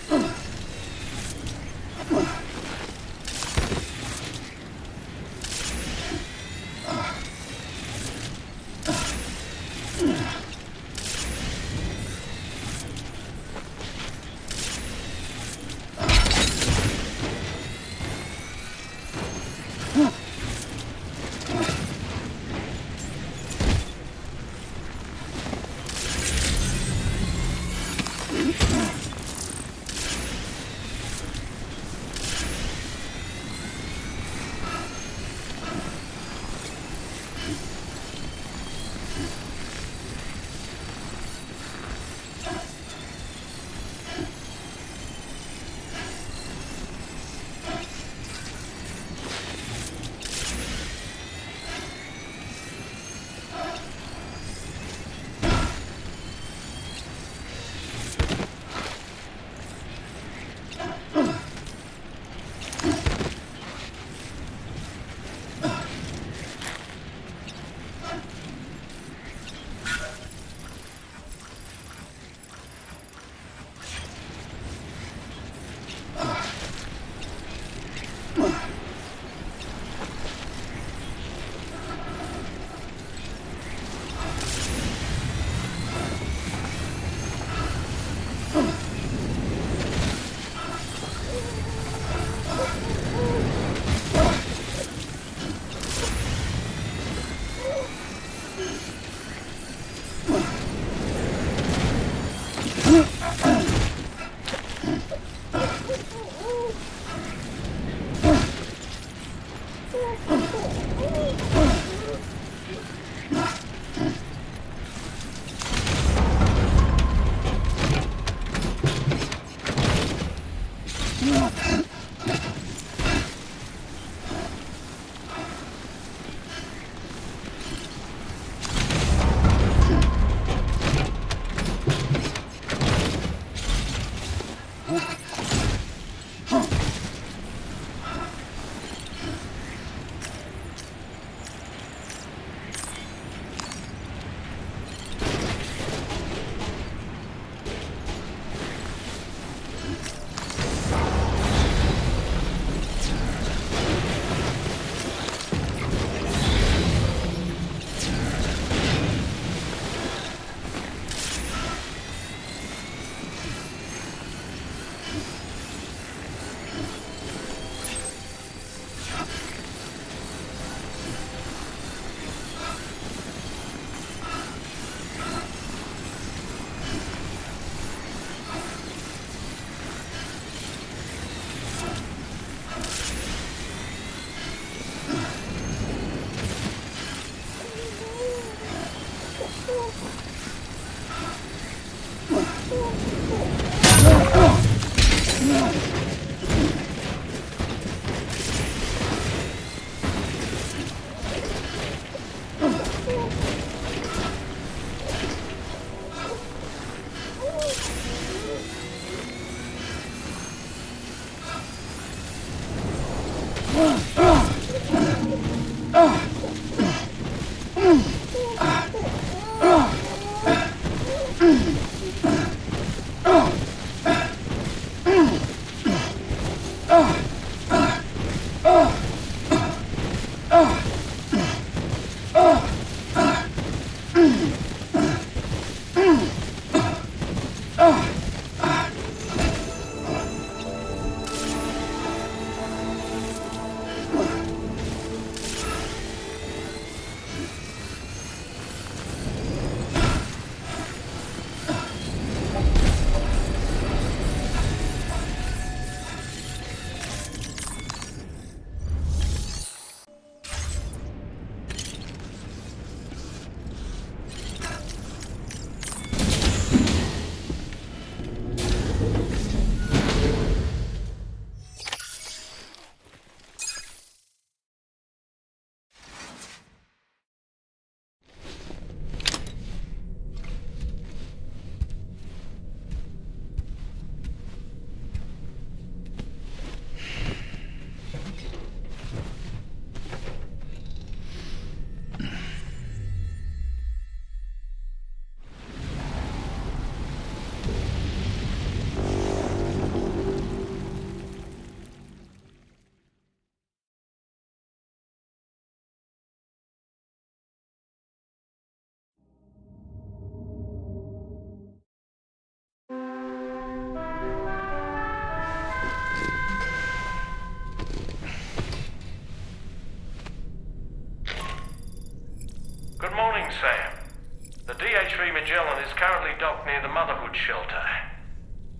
dock near the Motherhood shelter.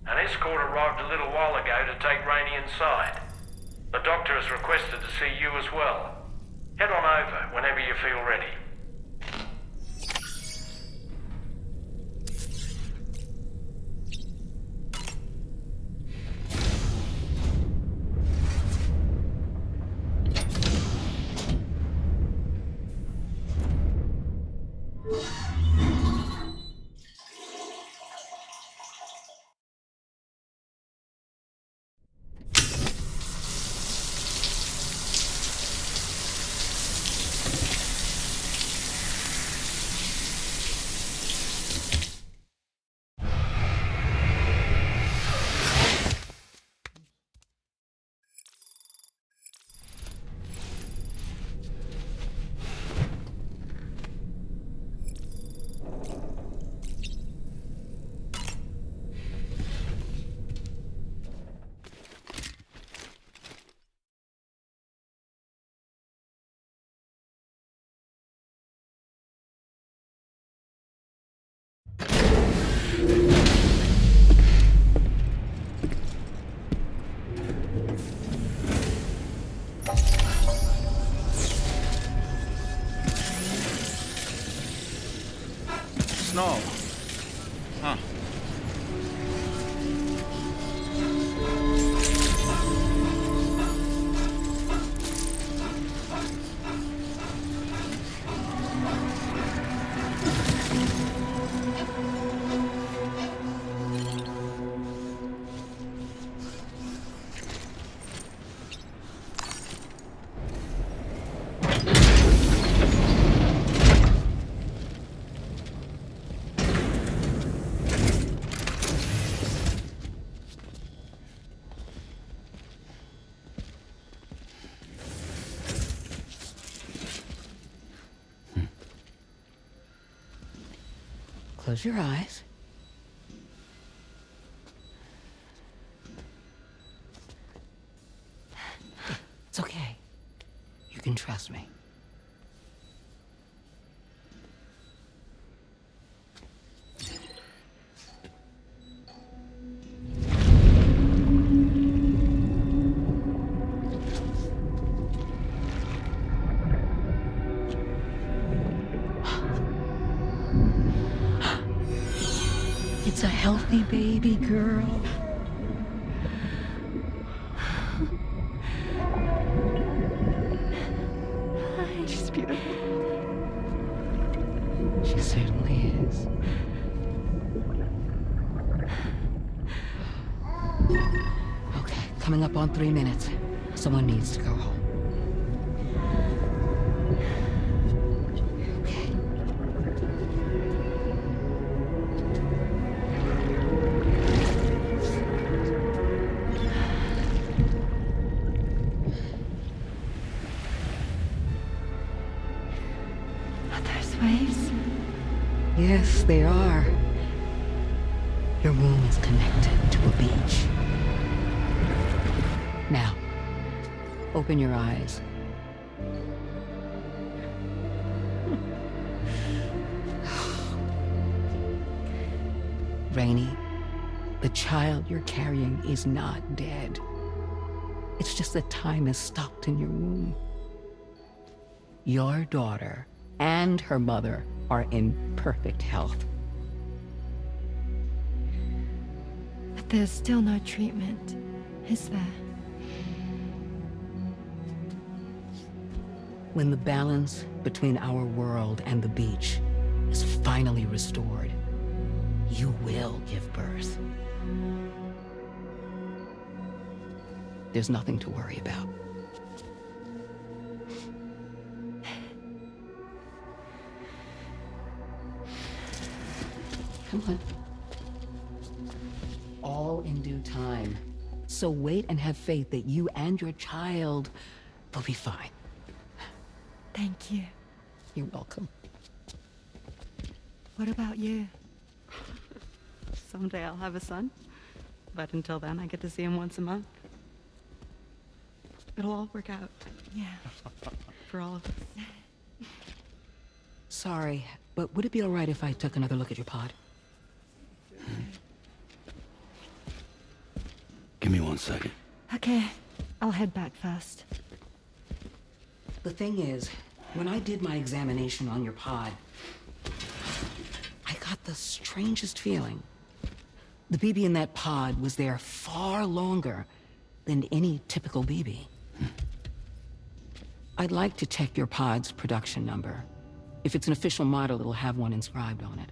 An escort arrived a little while ago to take Rainey inside. The doctor has requested to see you as well. Head on over whenever you feel ready. Snow. Huh. Close your eyes. It's okay. You can trust me. It's a healthy baby girl. She's beautiful. She certainly is. Okay, coming up on 3 minutes. Someone needs to go home. Yes, they are. Your womb is connected to a beach. Now, open your eyes. Rainey, the child you're carrying is not dead. It's just that time has stopped in your womb. Your daughter and her mother are in perfect health. But there's still no treatment, is there? When the balance between our world and the beach is finally restored, you will give birth. There's nothing to worry about. Come on. All in due time. So wait and have faith that you and your child will be fine. Thank you. You're welcome. What about you? Someday I'll have a son, but until then I get to see him once a month. It'll all work out. Yeah. For all of us. Sorry, but would it be all right if I took another look at your pod? Give me 1 second. Okay, I'll head back first. The thing is, when I did my examination on your pod, I got the strangest feeling. The BB in that pod was there far longer than any typical BB. I'd like to check your pod's production number. If it's an official model, it'll have one inscribed on it.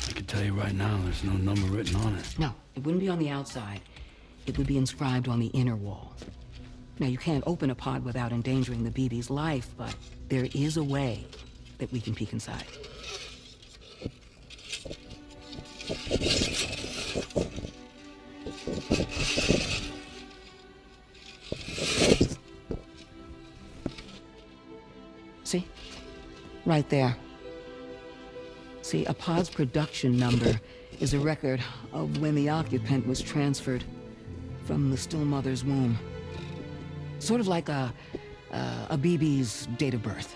I can tell you right now, there's no number written on it. No, it wouldn't be on the outside. It would be inscribed on the inner wall. Now, you can't open a pod without endangering the BB's life, but there is a way that we can peek inside. See? Right there. See, a pod's production number is a record of when the occupant was transferred from the still mother's womb. Sort of like a BB's date of birth.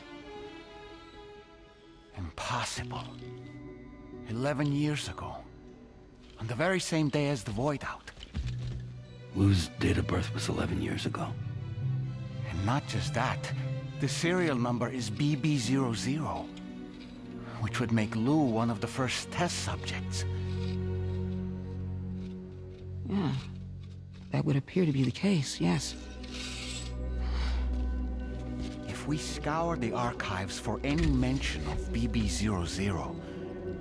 Impossible. 11 years ago. On the very same day as the Void Out. Lou's date of birth was 11 years ago. And not just that. The serial number is BB00. Which would make Lou one of the first test subjects. Yeah. That would appear to be the case, yes. If we scour the archives for any mention of BB00,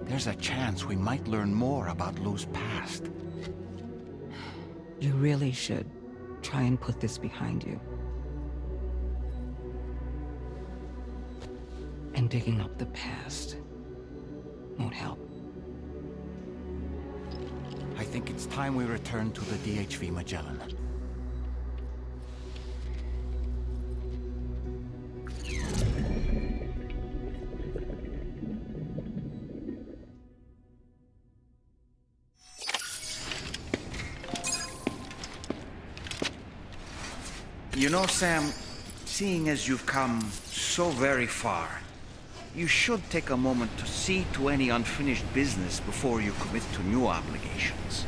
there's a chance we might learn more about Lou's past. You really should try and put this behind you. And digging up the past won't help. I think it's time we return to the DHV Magellan. You know, Sam, seeing as you've come so very far, you should take a moment to see to any unfinished business before you commit to new obligations.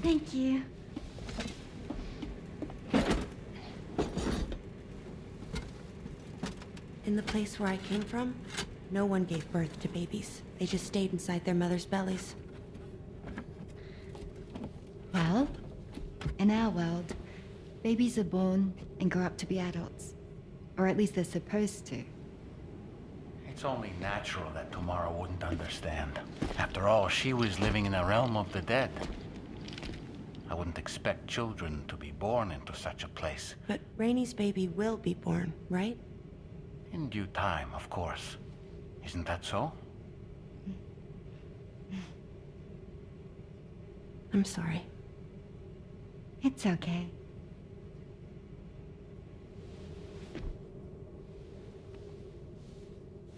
Thank you. In the place where I came from, no one gave birth to babies. They just stayed inside their mother's bellies. Well, in our world, babies are born and grow up to be adults. Or at least they're supposed to. It's only natural that Tamara wouldn't understand. After all, she was living in a realm of the dead. I wouldn't expect children to be born into such a place. But Rainey's baby will be born, right? In due time, of course. Isn't that so? I'm sorry. It's okay.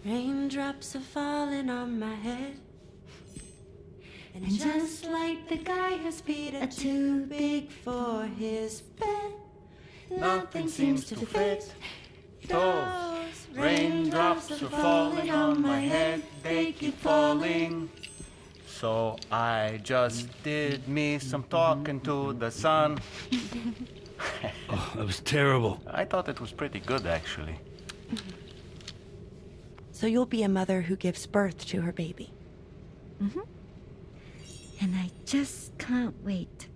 Raindrops are falling on my head. And just like the guy whose feet are too big for his bed, nothing seems to fit. Those raindrops are falling on my head, they keep falling. So I just did me some talking to the sun. Oh, that was terrible. I thought it was pretty good, actually. So you'll be a mother who gives birth to her baby. Mm-hmm. And I just can't wait.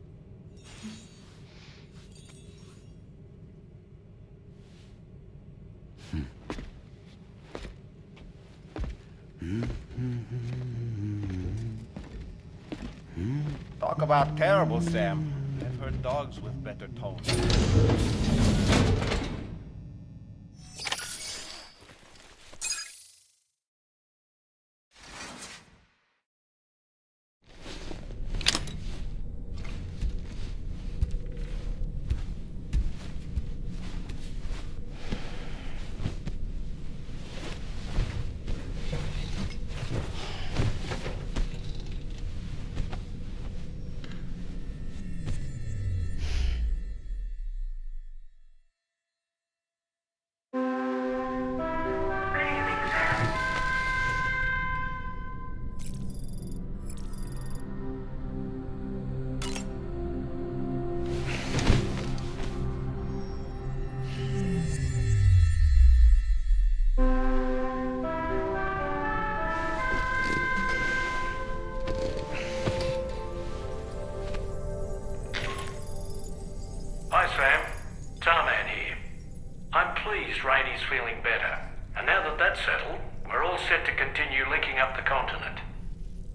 Talk about terrible, Sam. I've heard dogs with better tone. Hi, Sam. Tarman here. I'm pleased Rainey's feeling better. And now that that's settled, we're all set to continue linking up the continent.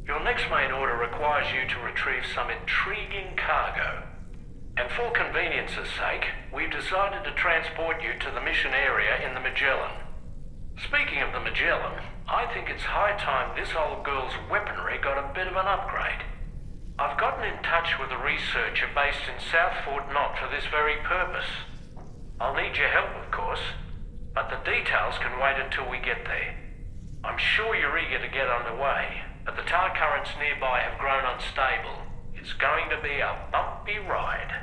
Your next main order requires you to retrieve some intriguing cargo. And for convenience's sake, we've decided to transport you to the mission area in the Magellan. Speaking of the Magellan, I think it's high time this old girl's weaponry got a bit of an upgrade. I've gotten in touch with a researcher based in South Fort Knott for this very purpose. I'll need your help, of course, but the details can wait until we get there. I'm sure you're eager to get underway, but the tar currents nearby have grown unstable. It's going to be a bumpy ride.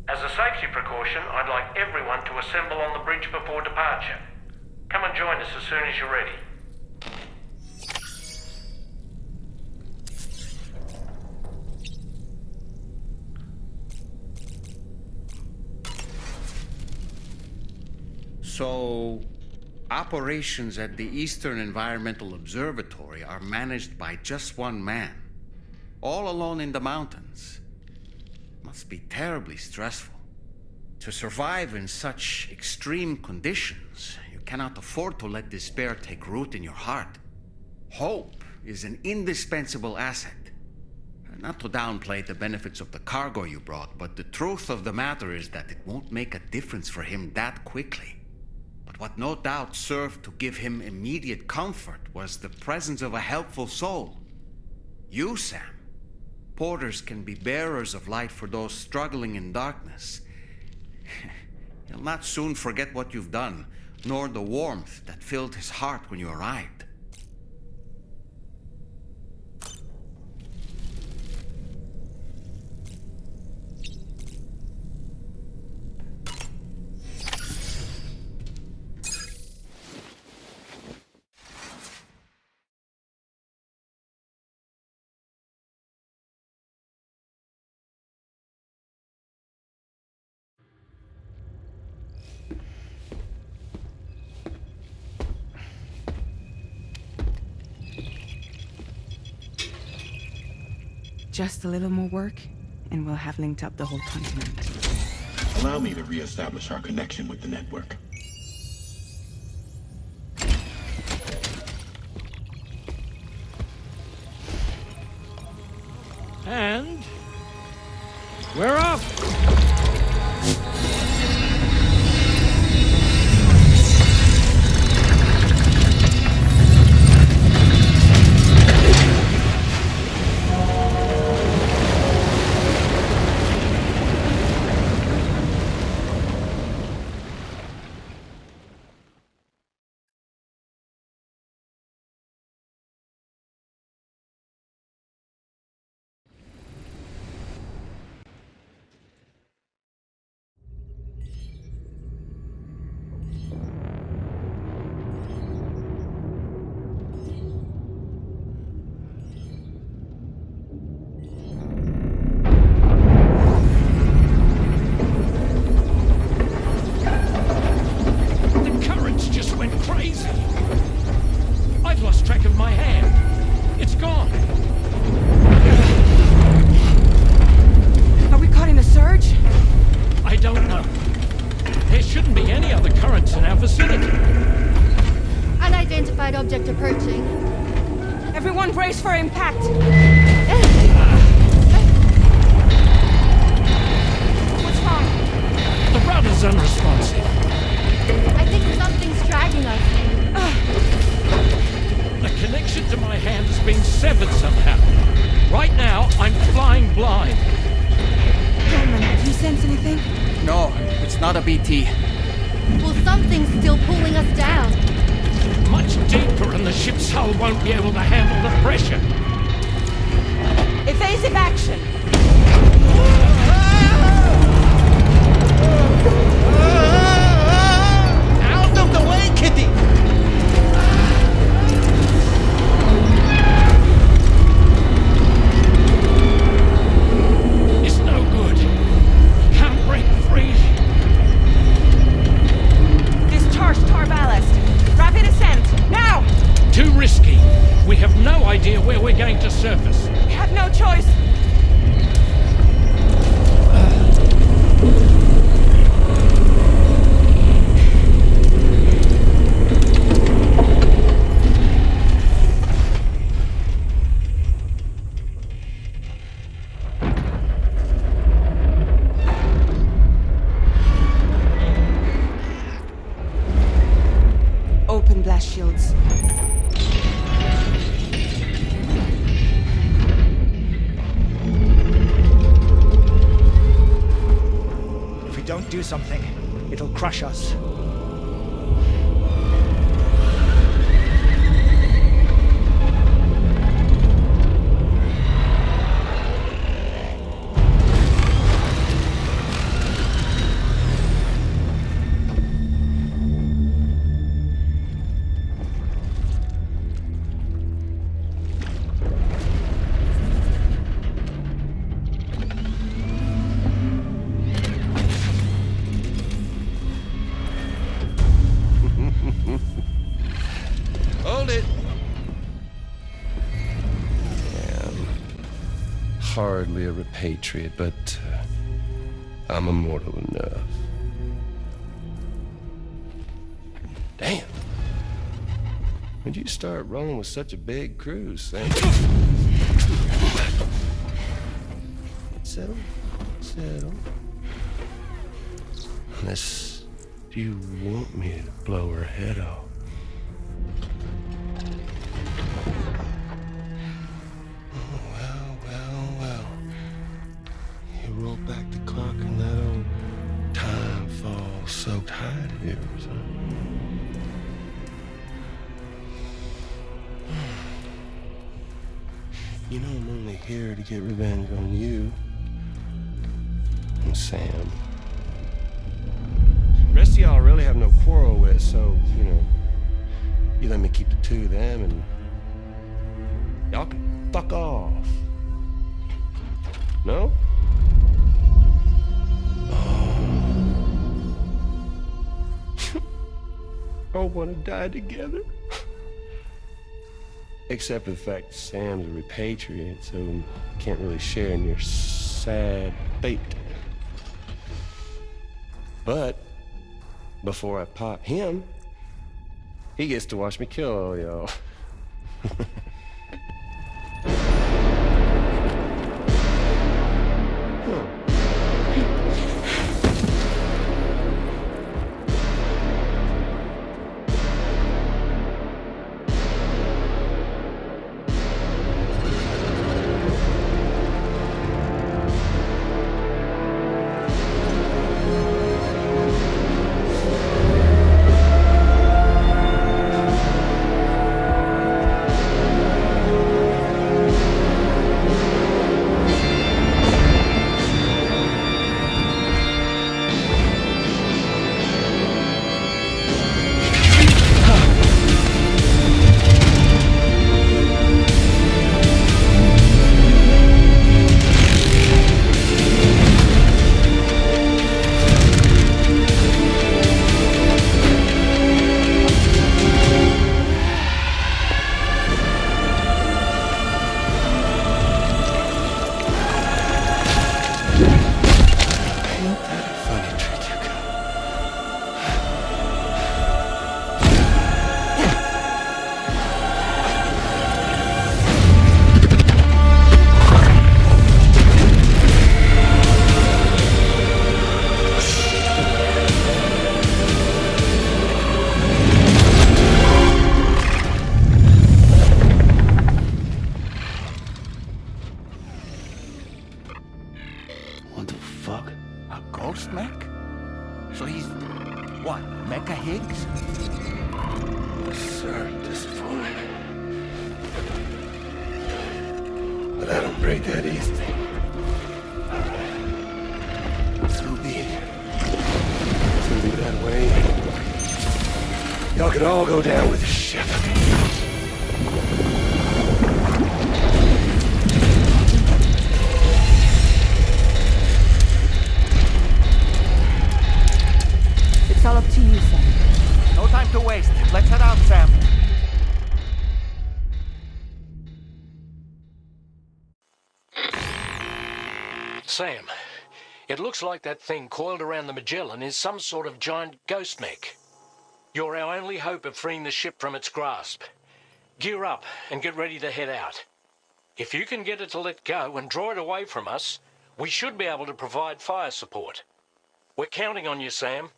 As a safety precaution, I'd like everyone to assemble on the bridge before departure. Come and join us as soon as you're ready. So, operations at the Eastern Environmental Observatory are managed by just one man, all alone in the mountains. Must be terribly stressful. To survive in such extreme conditions, you cannot afford to let despair take root in your heart. Hope is an indispensable asset. Not to downplay the benefits of the cargo you brought, but the truth of the matter is that it won't make a difference for him that quickly. But what no doubt served to give him immediate comfort was the presence of a helpful soul. You, Sam. Porters can be bearers of light for those struggling in darkness. He'll not soon forget what you've done, nor the warmth that filled his heart when you arrived. Just a little more work, and we'll have linked up the whole continent. Allow me to reestablish our connection with the network. And we're off! Everyone brace for impact! What's wrong? The rudder's unresponsive. I think something's dragging us. The connection to my hand has been severed somehow. Right now, I'm flying blind. Norman, do you sense anything? No, it's not a BT. Well, something's still pulling us down. Much deeper and the ship's hull won't be able to handle the pressure. Evasive action! Out of the way, Kitty! It's no good. Can't break free. Discharge tar ballast. Rapid ascent, now! Too risky. We have no idea where we're going to surface. We have no choice. Open blast shields. If we don't do something, it'll crush us. Hold it. Yeah, I'm hardly a repatriate, but I'm immortal enough. Damn. When'd you start rolling with such a big crew, Sam? Settle. Settle. Unless you want me to blow her head off. Well. You roll back the clock and that old time fall soaked hide of yours, huh? You know I'm only here to get revenge on you and Sam. The rest of y'all I really have no quarrel with, so, you know, you let me keep the two of them and y'all can fuck off. No? All want to die together. Except for the fact that Sam's a repatriate, so can't really share in your sad fate. But before I pop him, he gets to watch me kill all y'all. Sir, disappointed. But I don't break that easy. So be it. It's gonna be that way. Y'all could all go down with the ship. It's all up to you, Sam. No time to waste. Let's head out, Sam. Sam, it looks like that thing coiled around the Magellan is some sort of giant ghost mech. You're our only hope of freeing the ship from its grasp. Gear up and get ready to head out. If you can get it to let go and draw it away from us, we should be able to provide fire support. We're counting on you, Sam.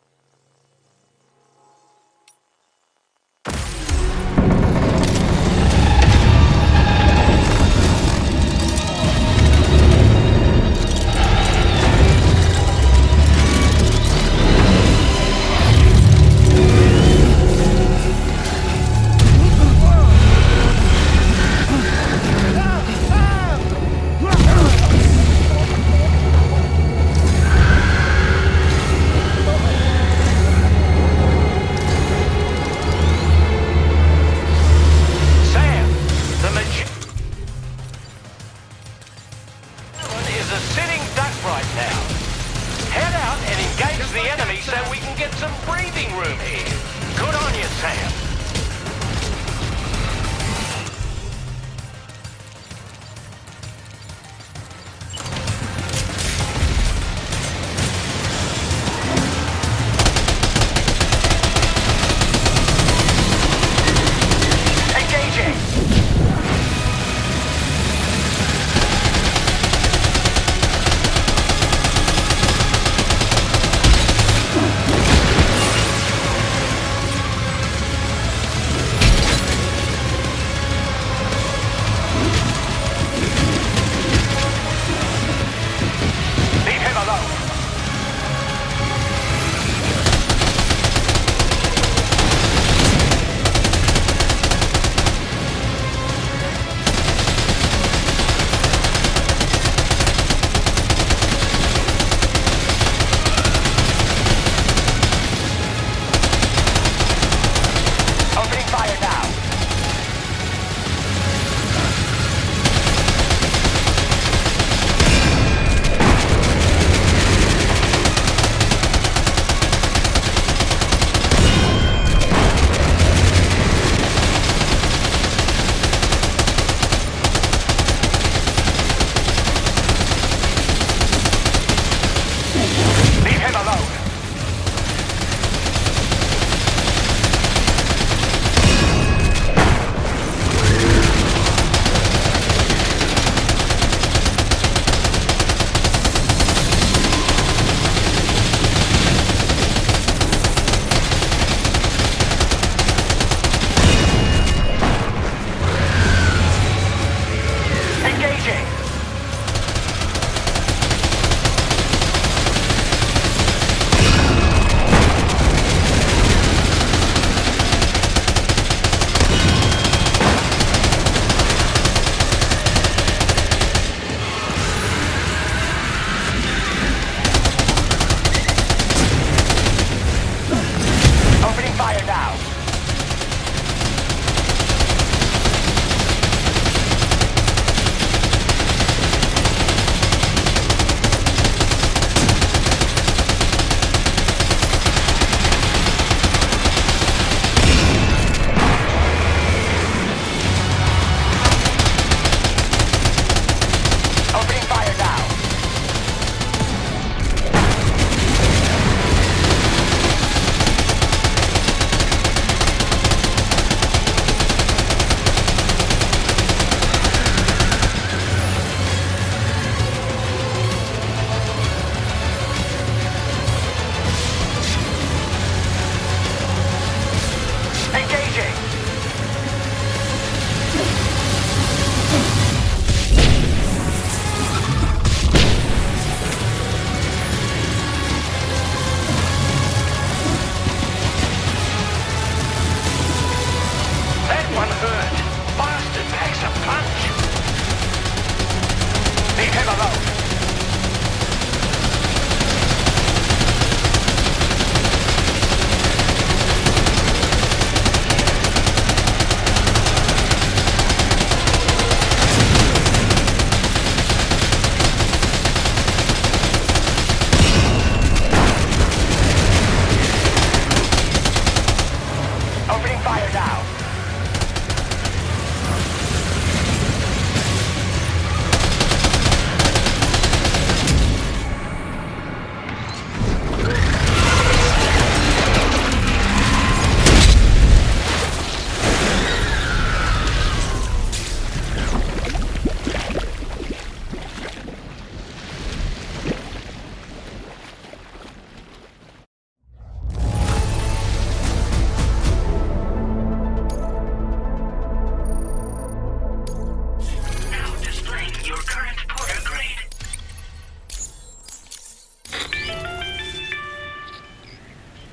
fire now!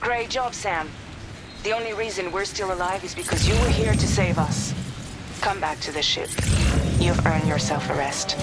Great job, Sam. The only reason we're still alive is because you were here to save us. Come back to the ship. You've earned yourself a rest.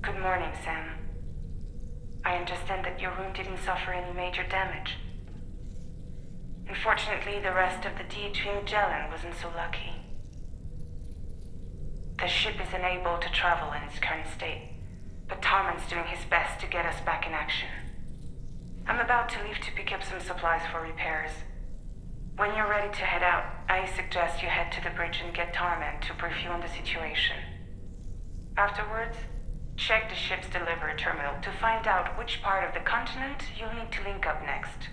Good morning, Sam. I understand that your room didn't suffer any major damage. Unfortunately, the rest of the DHV Magellan wasn't so lucky. The ship is unable to travel in its current state, but Tarman's doing his best to get us back in action. I'm about to leave to pick up some supplies for repairs. When you're ready to head out, I suggest you head to the bridge and get Tarman to brief you on the situation. Afterwards, check the ship's delivery terminal to find out which part of the continent you'll need to link up next.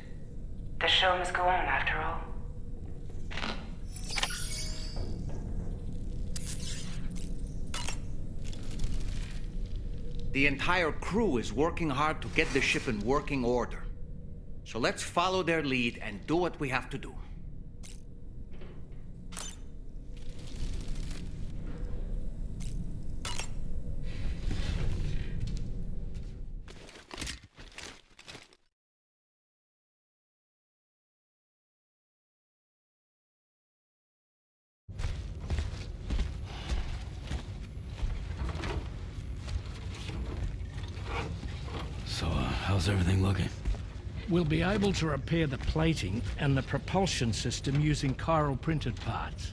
The show must go on, after all. The entire crew is working hard to get the ship in working order. So let's follow their lead and do what we have to do. So, how's everything looking? We'll be able to repair the plating and the propulsion system using chiral printed parts.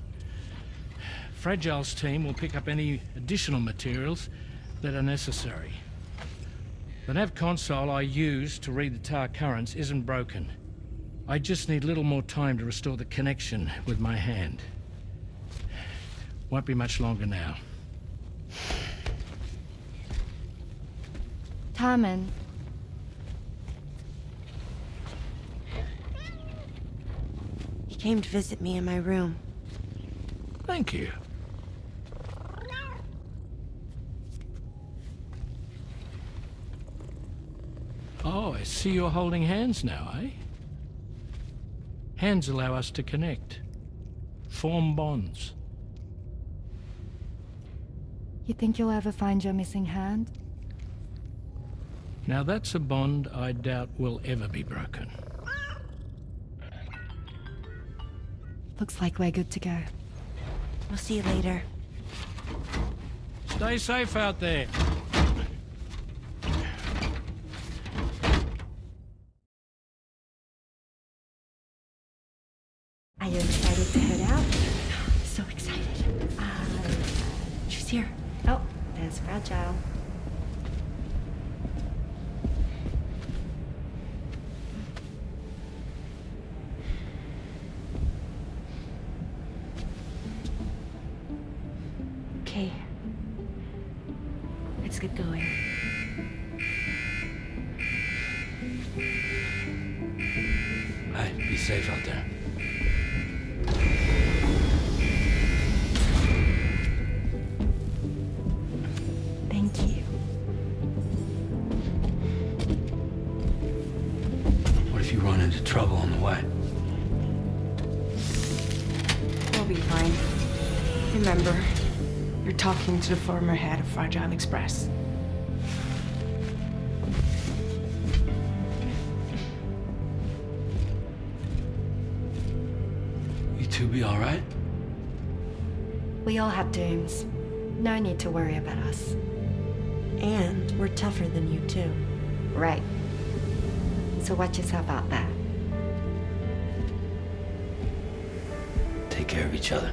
Fragile's team will pick up any additional materials that are necessary. The nav console I use to read the tower currents isn't broken. I just need a little more time to restore the connection with my hand. Won't be much longer now. Tarman. He came to visit me in my room. Thank you. Oh, I see you're holding hands now, eh? Hands allow us to connect. Form bonds. You think you'll ever find your missing hand? Now that's a bond I doubt will ever be broken. Looks like we're good to go. We'll see you later. Stay safe out there. Are you excited to head out? So excited. She's here. Oh, there's Fragile. Okay. Let's get going. Hey, be safe out there. Thank you. What if you run into trouble on the way? You'll be fine. Remember, you're talking to the former head of Fragile Express. You two be all right? We all have dooms. No need to worry about us. And we're tougher than you, too. Right. So watch yourself out there. Take care of each other.